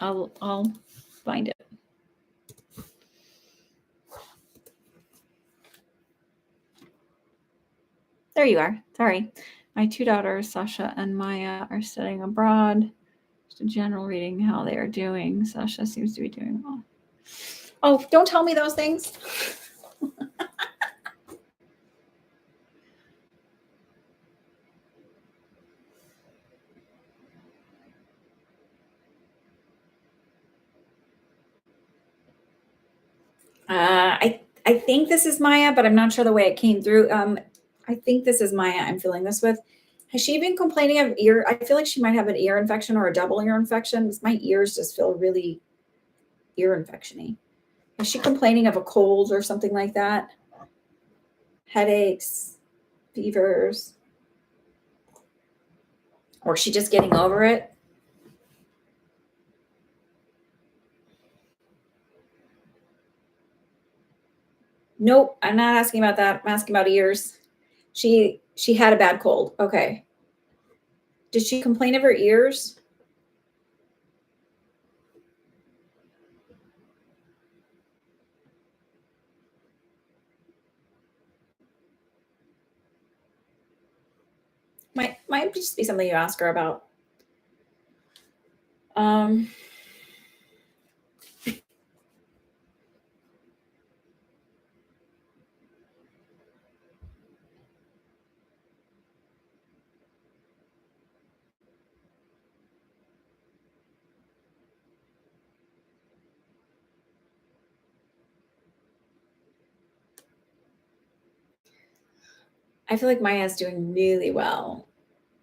I'll find it. There you are. Sorry. My two daughters, Sasha and Maya, are studying abroad. Just a general reading how they are doing. Sasha seems to be doing well. Oh, don't tell me those things. I think this is Maya, but I'm not sure the way it came through. I think this is Maya I'm feeling this with. Has she been complaining of ear? I feel like she might have an ear infection or a double ear infection. My ears just feel really ear infection-y. Is she complaining of a cold or something like that? Headaches, fevers? Or is she just getting over it? Nope, I'm not asking about that. I'm asking about ears. She had a bad cold. Okay. Did she complain of her ears? Might just be something you ask her about. I feel like Maya's doing really well.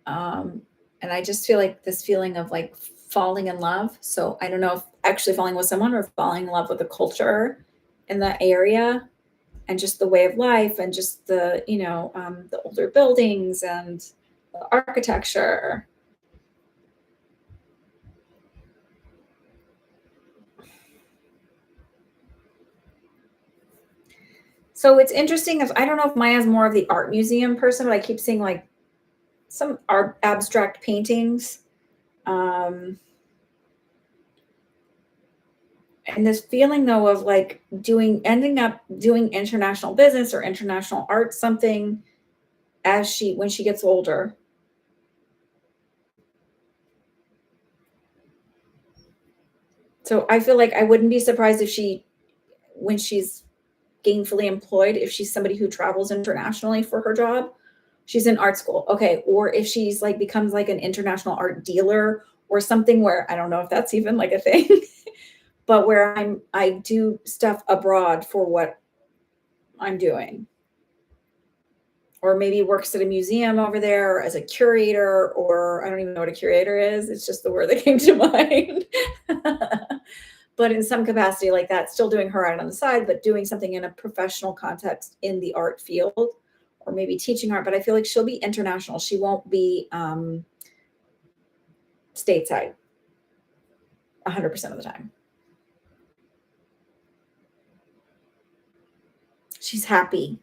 And I just feel like this feeling of like falling in love. So I don't know if actually falling with someone or falling in love with the culture in that area and just the way of life and just the, the older buildings and the architecture. So it's interesting. I don't know if Maya's more of the art museum person, but I keep seeing like some art abstract paintings. And this feeling though of like ending up doing international business or international art something when she gets older. So I feel like I wouldn't be surprised if when she's gainfully employed, if she's somebody who travels internationally for her job, she's in art school. Okay. Or if she's like becomes like an international art dealer or something where I don't know if that's even like a thing, but where I do stuff abroad for what I'm doing. Or maybe works at a museum over there as a curator, or I don't even know what a curator is. It's just the word that came to mind. But in some capacity like that, still doing her art on the side, but doing something in a professional context in the art field or maybe teaching art, but I feel like she'll be international. She won't be stateside 100% of the time. She's happy.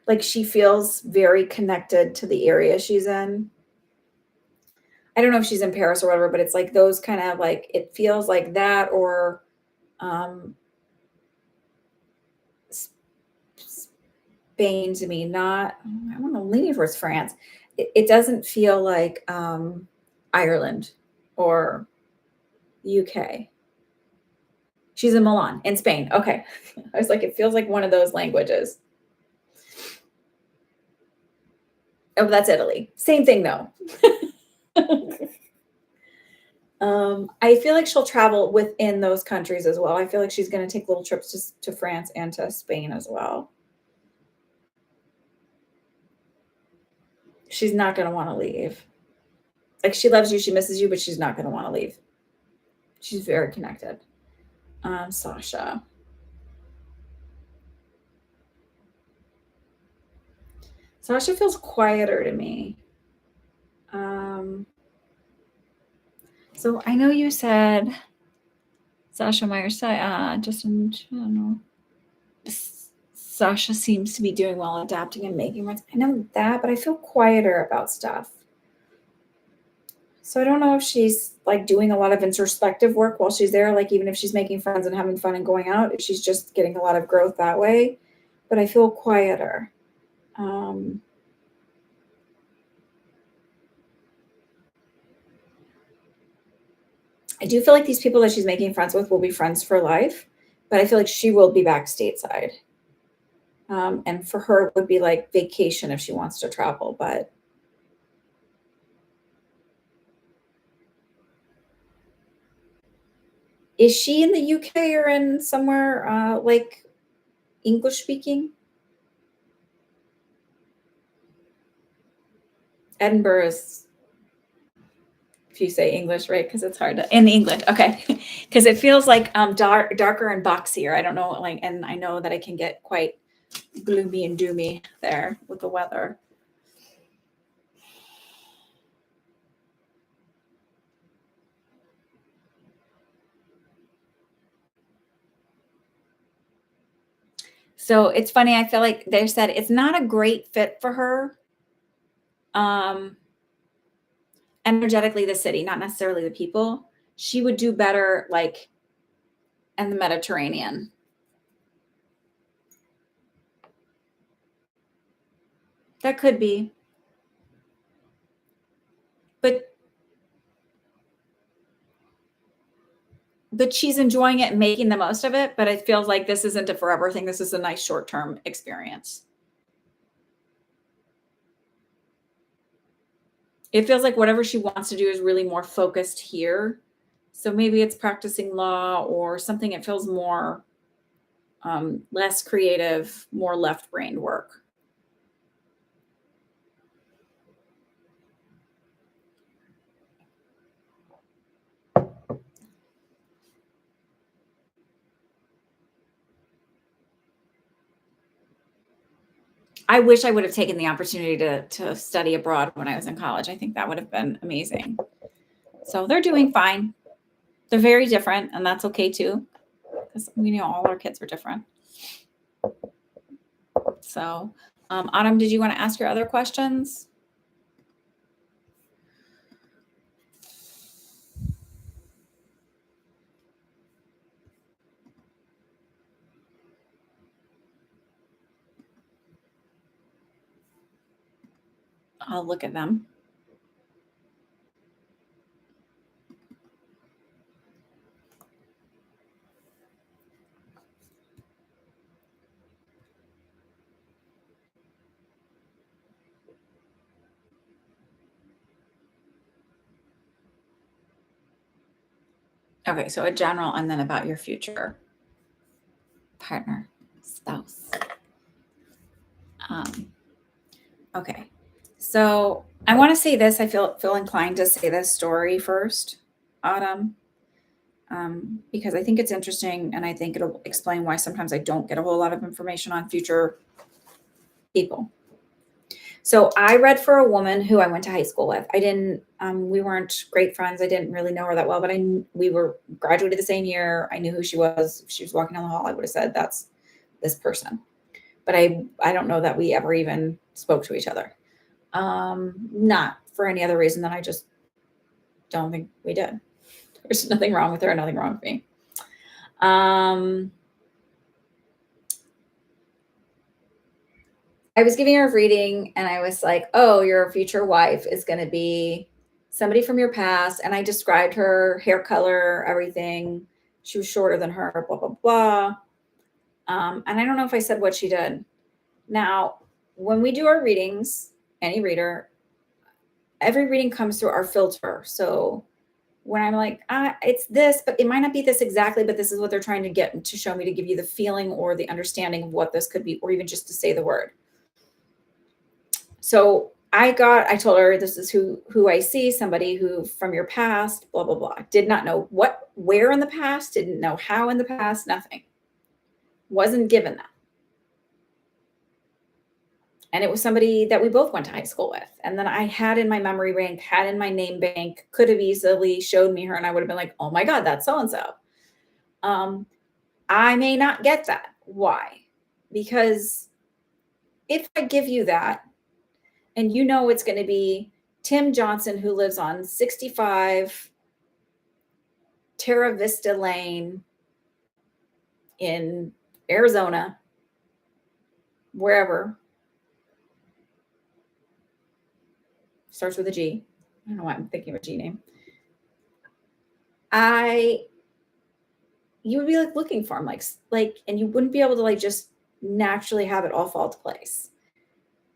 Like she feels very connected to the area she's in. I don't know if she's in Paris or whatever, but it's like those kind of like, it feels like that, or um, Spain to me, not, I want to lean towards France. It doesn't feel like Ireland or UK. She's in Milan, in Spain. Okay. I was like, it feels like one of those languages. Oh, that's Italy. Same thing though. I feel like she'll travel within those countries as well. I feel like she's going to take little trips to France and to Spain as well. She's not going to want to leave. Like she loves you, she misses you, but she's not going to want to leave. She's very connected. Sasha. Sasha feels quieter to me. So I know you said Sasha Myers, Justin, I don't know. Sasha seems to be doing well adapting and making friends. I know that, but I feel quieter about stuff. So I don't know if she's like doing a lot of introspective work while she's there, like even if she's making friends and having fun and going out, if she's just getting a lot of growth that way. But I feel quieter. I do feel like these people that she's making friends with will be friends for life, but I feel like she will be back stateside. And for her, it would be like vacation if she wants to travel, but is she in the UK or in somewhere like English speaking? Edinburgh is, if you say English, right? Because it's hard to in English. Okay, because it feels like darker and boxier. I don't know, like, and I know that it can get quite gloomy and doomy there with the weather. So it's funny. I feel like they said it's not a great fit for her. Energetically, the city, not necessarily the people. She would do better like in the Mediterranean. That could be. But she's enjoying it and making the most of it, but it feels like this isn't a forever thing. This is a nice short-term experience. It feels like whatever she wants to do is really more focused here. So maybe it's practicing law or something. It feels more less creative, more left-brained work. I wish I would have taken the opportunity to study abroad when I was in college. I think that would have been amazing. So they're doing fine. They're very different, and that's okay too, because we know all our kids are different. So, Autumn, did you want to ask your other questions? I'll look at them. Okay, so a general and then about your future partner, spouse. Okay, so I want to say this. I feel inclined to say this story first, Autumn, because I think it's interesting and I think it'll explain why sometimes I don't get a whole lot of information on future people. So I read for a woman who I went to high school with. I didn't, we weren't great friends. I didn't really know her that well, but we were graduated the same year. I knew who she was. If she was walking down the hall, I would have said, that's this person. But I don't know that we ever even spoke to each other. Not for any other reason than I just don't think we did. There's nothing wrong with her, nothing wrong with me. I was giving her a reading and I was like, oh, your future wife is going to be somebody from your past. And I described her hair color, everything. She was shorter than her, blah, blah, blah. And I don't know if I said what she did. Now, when we do our readings, any reader, every reading comes through our filter. So when I'm like, it's this, but it might not be this exactly, but this is what they're trying to get to show me, to give you the feeling or the understanding of what this could be, or even just to say the word. So I told her, this is who I see, somebody who from your past, blah, blah, blah. Did not know where in the past, didn't know how in the past, nothing. Wasn't given that. And it was somebody that we both went to high school with. And then I had in my memory bank, had in my name bank, could have easily showed me her and I would have been like, oh my God, that's so-and-so. I may not get that. Why? Because if I give you that, and you know it's going to be Tim Johnson, who lives on 65 Terra Vista Lane in Arizona, wherever, starts with a G. I don't know why I'm thinking of a G name. You would be like looking for him, like, and you wouldn't be able to like just naturally have it all fall to place.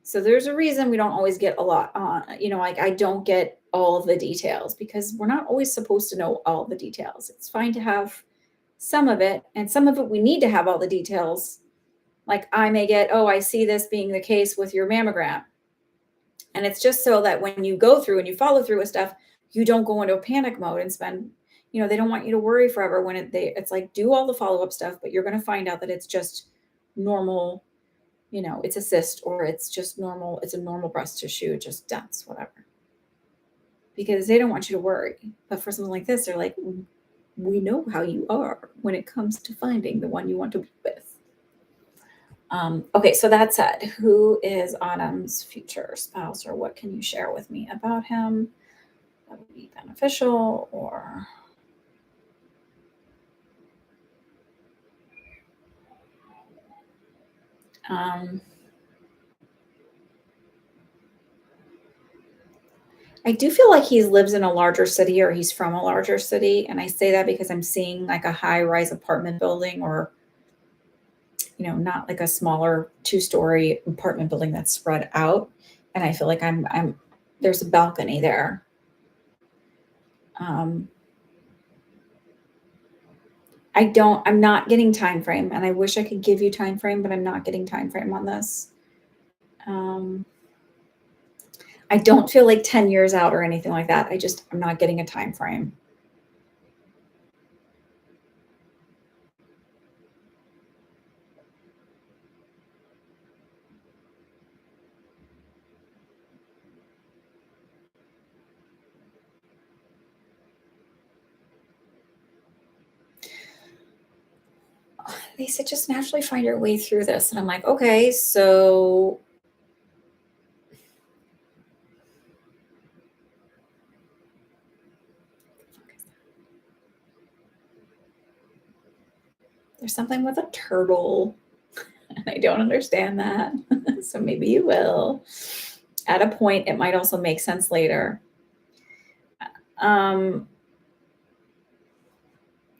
So there's a reason we don't always get a lot on, like I don't get all of the details because we're not always supposed to know all the details. It's fine to have some of it, and some of it we need to have all the details. Like I may get, oh, I see this being the case with your mammogram. And it's just so that when you go through and you follow through with stuff, you don't go into a panic mode and spend, they don't want you to worry forever when it's like, do all the follow-up stuff, but you're going to find out that it's just normal, it's a cyst, or it's just normal. It's a normal breast tissue, just dense, whatever. Because they don't want you to worry. But for something like this, they're like, we know how you are when it comes to finding the one you want to be with. Okay, so that said, who is Autumn's future spouse, or what can you share with me about him that would be beneficial? Or I do feel like he lives in a larger city, or he's from a larger city. And I say that because I'm seeing like a high-rise apartment building, or, not like a smaller 2-story apartment building that's spread out. And I feel like there's a balcony there. I'm not getting time frame, and I wish I could give you time frame, but I'm not getting time frame on this. I don't feel like 10 years out or anything like that. I'm not getting a time frame. They said just naturally find your way through this. And I'm like, okay, so there's something with a turtle, and I don't understand that. So maybe you will. At a point, it might also make sense later.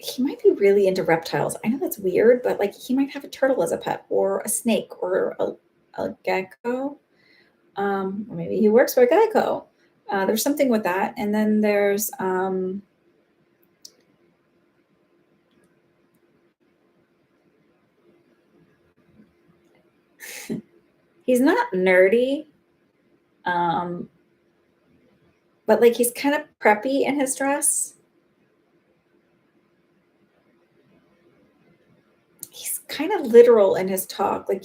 He might be really into reptiles. I know that's weird, but like he might have a turtle as a pet, or a snake, or a gecko. Or maybe he works for a gecko. There's something with that. And then there's he's not nerdy, but like he's kind of preppy in his dress. He's kind of literal in his talk. Like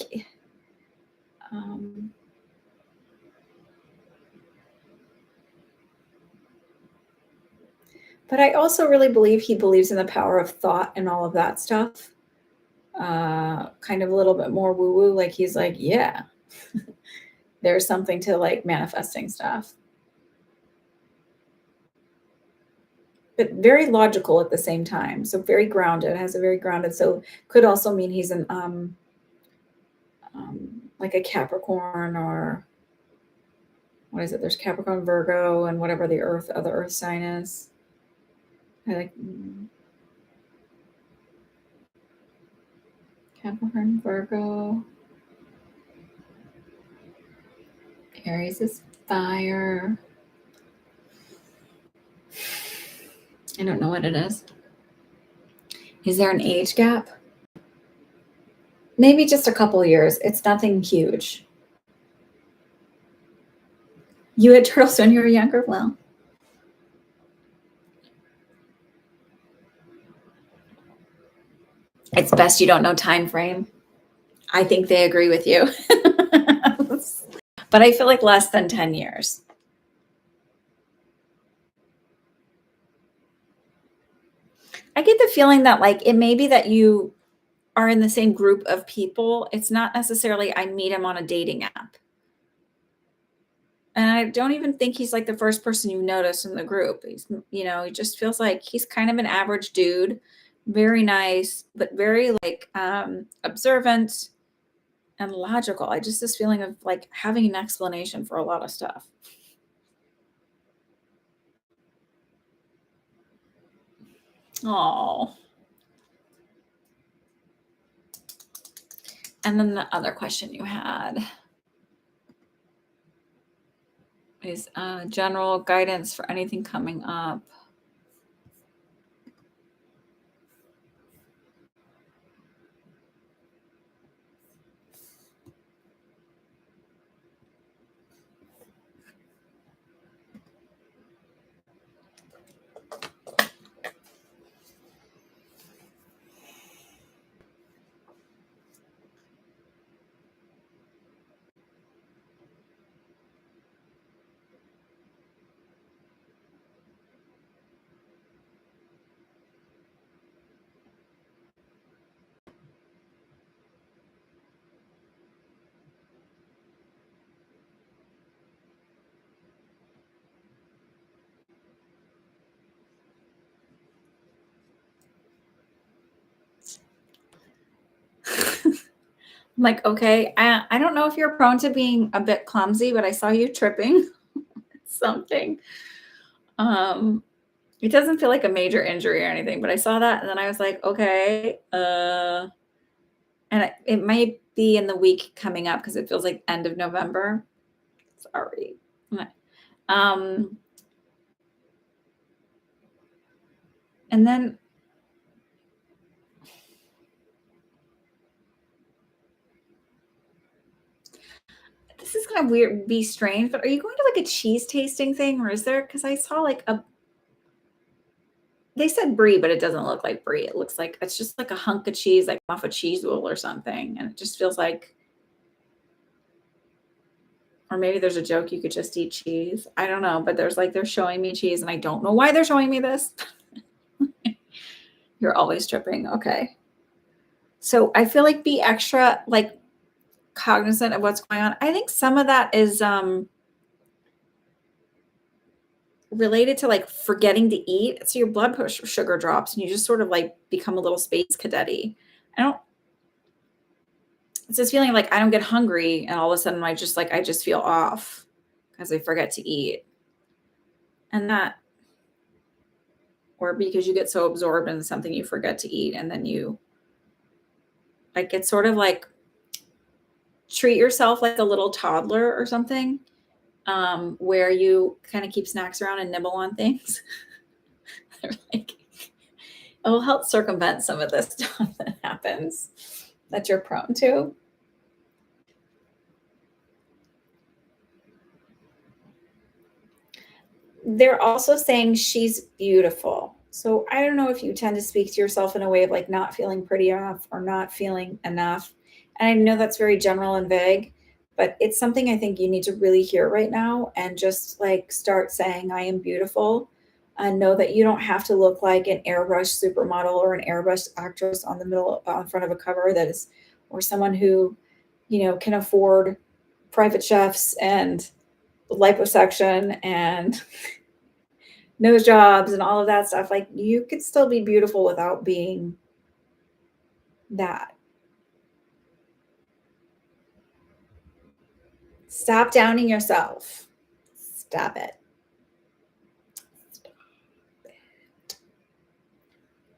But I also really believe he believes in the power of thought and all of that stuff. Kind of a little bit more woo-woo. Like he's like, yeah, there's something to like manifesting stuff. But very logical at the same time. So very grounded, has a very grounded. So could also mean he's an like a Capricorn, or what is it? There's Capricorn, Virgo, and whatever the other earth sign is. I like Capricorn, Virgo. Aries is fire. I don't know what it is. Is there an age gap? Maybe just a couple years. It's nothing huge. You had turtles when you were younger? Well, it's best you don't know time frame. I think they agree with you. But I feel like less than 10 years. I get the feeling that like it may be that you are in the same group of people. It's not necessarily I meet him on a dating app. And I don't even think he's like the first person you notice in the group. He's, he just feels like he's kind of an average dude, very nice, but very like observant and logical. I just this feeling of like having an explanation for a lot of stuff. Oh. And then the other question you had is general guidance for anything coming up. I'm like, okay, I don't know if you're prone to being a bit clumsy, but I saw you tripping something. It doesn't feel like a major injury or anything, but I saw that and then I was like, okay, and it might be in the week coming up because it feels like end of November. Sorry. And then this is kind of weird, be strange, but are you going to like a cheese tasting thing, or is there? Because I saw like they said brie, but it doesn't look like brie. It looks like it's just like a hunk of cheese, like off a cheese wheel or something, and it just feels like. Or maybe there's a joke you could just eat cheese. I don't know, but there's like they're showing me cheese, and I don't know why they're showing me this. You're always tripping. Okay. So I feel like be extra like cognizant of what's going on. I think some of that is related to like forgetting to eat. So your blood sugar drops and you just sort of like become a little space cadet-y. It's this feeling of like I don't get hungry and all of a sudden I just feel off because I forget to eat. And that, or because you get so absorbed in something you forget to eat, and then you like it's sort of like treat yourself like a little toddler or something, where you kind of keep snacks around and nibble on things. They're like, it will help circumvent some of this stuff that happens that you're prone to. They're also saying she's beautiful. So I don't know if you tend to speak to yourself in a way of like not feeling pretty enough or not feeling enough. And I know that's very general and vague, but it's something I think you need to really hear right now and just like start saying, I am beautiful. And know that you don't have to look like an airbrush supermodel or an airbrush actress on front of a cover that is, or someone who, can afford private chefs and liposuction and nose jobs and all of that stuff. Like, you could still be beautiful without being that. Stop downing yourself. Stop it.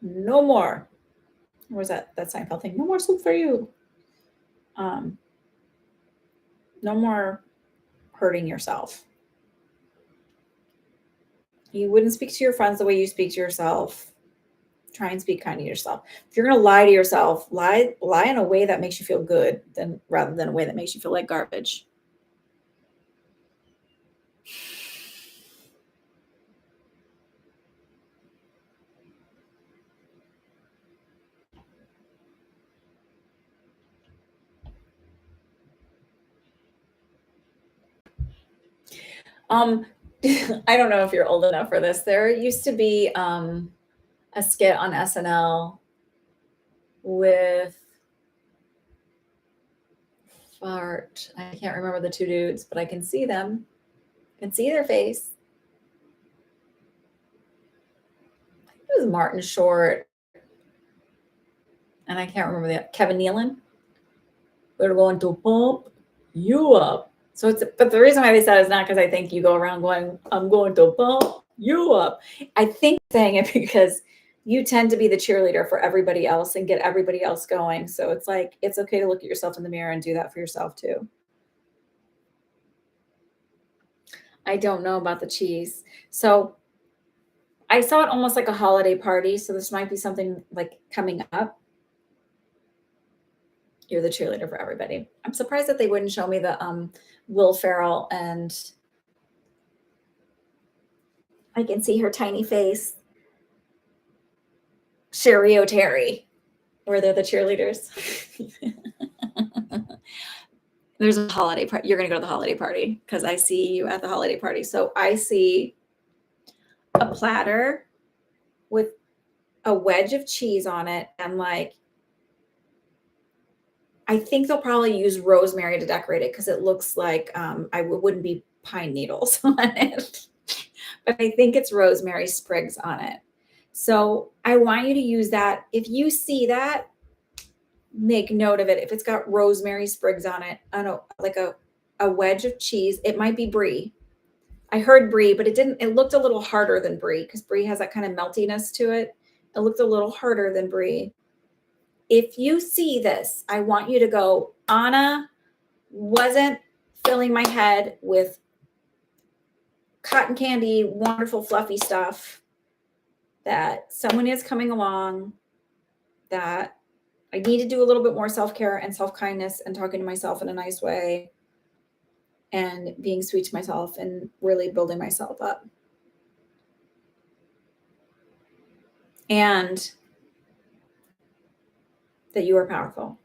No more. What was that Seinfeld thing? No more soup for you. No more hurting yourself. You wouldn't speak to your friends the way you speak to yourself. Try and speak kind to yourself. If you're going to lie to yourself, lie in a way that makes you feel good, rather than a way that makes you feel like garbage. I don't know if you're old enough for this. There used to be a skit on SNL with fart. I can't remember the two dudes, but I can see them. I can see their face. It was Martin Short, and I can't remember Kevin Nealon. We're going to pump you up. But the reason why they said it is not because I think you go around going, I'm going to pump you up. I think saying it because you tend to be the cheerleader for everybody else and get everybody else going. So it's like, it's okay to look at yourself in the mirror and do that for yourself too. I don't know about the cheese. So I saw it almost like a holiday party. So this might be something like coming up. You're the cheerleader for everybody. I'm surprised that they wouldn't show me the Will Ferrell, and I can see her tiny face. Sherry O'Terry, where they're the cheerleaders. There's a holiday party. You're going to go to the holiday party because I see you at the holiday party. So I see a platter with a wedge of cheese on it, and I think they'll probably use rosemary to decorate it because it looks like wouldn't be pine needles on it, but I think it's rosemary sprigs on it. So I want you to use that. If you see that, make note of it. If it's got rosemary sprigs on it, I don't know, like a wedge of cheese. It might be brie. I heard brie, but it looked a little harder than brie because brie has that kind of meltiness to it. It looked a little harder than brie. If you see this, I want you to go, Anna wasn't filling my head with cotton candy, wonderful fluffy stuff, that someone is coming along, that I need to do a little bit more self-care and self-kindness and talking to myself in a nice way and being sweet to myself and really building myself up. And that you are powerful.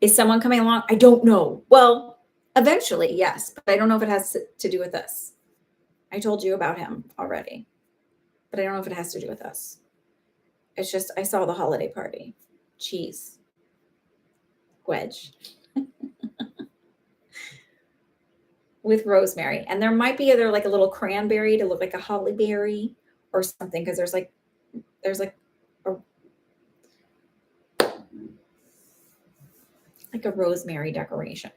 Is someone coming along? I don't know. Well, eventually, yes, but I don't know if it has to do with us. I told you about him already, but I don't know if it has to do with us. It's just, I saw the holiday party. Cheese. Wedge. With rosemary. And there might be either like a little cranberry to look like a holly berry or something, because there's like a rosemary decoration.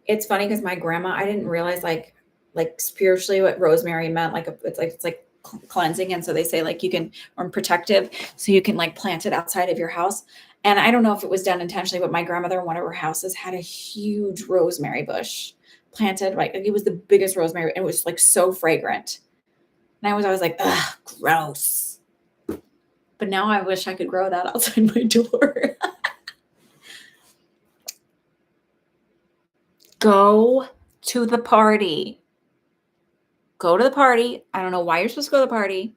It's funny because my grandma, I didn't realize like spiritually what rosemary meant. It's like cleansing. And so they say like you can, or protective. So you can like plant it outside of your house. And I don't know if it was done intentionally, but my grandmother in one of her houses had a huge rosemary bush planted. Like it was the biggest rosemary. And it was like so fragrant. And I was always like, ugh, gross. But now I wish I could grow that outside my door. Go to the party. Go to the party. I don't know why you're supposed to go to the party.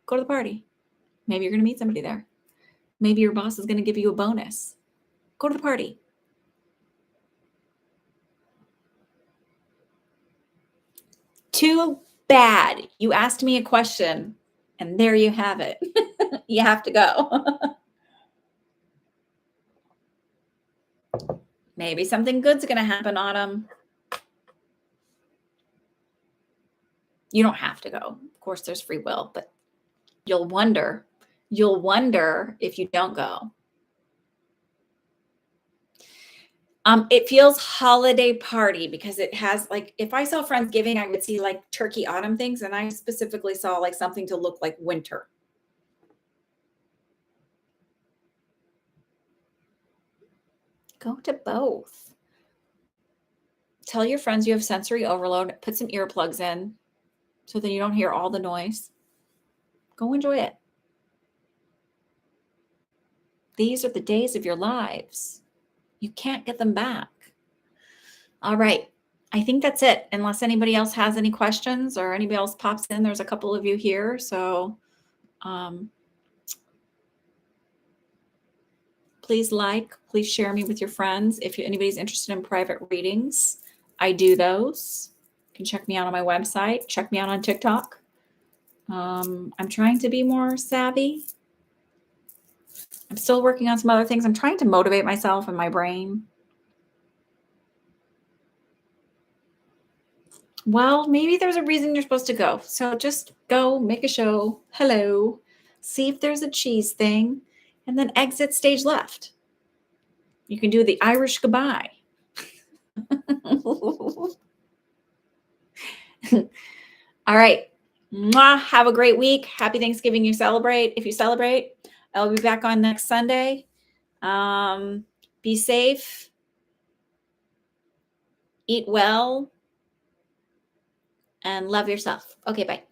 Go to the party. Maybe you're going to meet somebody there. Maybe your boss is going to give you a bonus. Go to the party. Too bad. You asked me a question, and there you have it. You have to go. Maybe something good's going to happen, Autumn. You don't have to go. Of course, there's free will, but you'll wonder if you don't go. It feels holiday party because it has, like, if I saw Friendsgiving, I would see like turkey autumn things, and I specifically saw like something to look like winter. Go to both. Tell your friends you have sensory overload. Put some earplugs in so that you don't hear all the noise. Go enjoy it. These are the days of your lives. You can't get them back. All right. I think that's it. Unless anybody else has any questions or anybody else pops in. There's a couple of you here. So please please share me with your friends. If anybody's interested in private readings, I do those. You can check me out on my website. Check me out on TikTok. I'm trying to be more savvy. I'm still working on some other things. I'm trying to motivate myself and my brain. Well, maybe there's a reason you're supposed to go. So just go, make a show. Hello. See if there's a cheese thing, and then exit stage left. You can do the Irish goodbye. All right. Mwah. Have a great week. Happy Thanksgiving. You celebrate. If you celebrate, I'll be back on next Sunday. Be safe. Eat well. And love yourself. Okay, bye.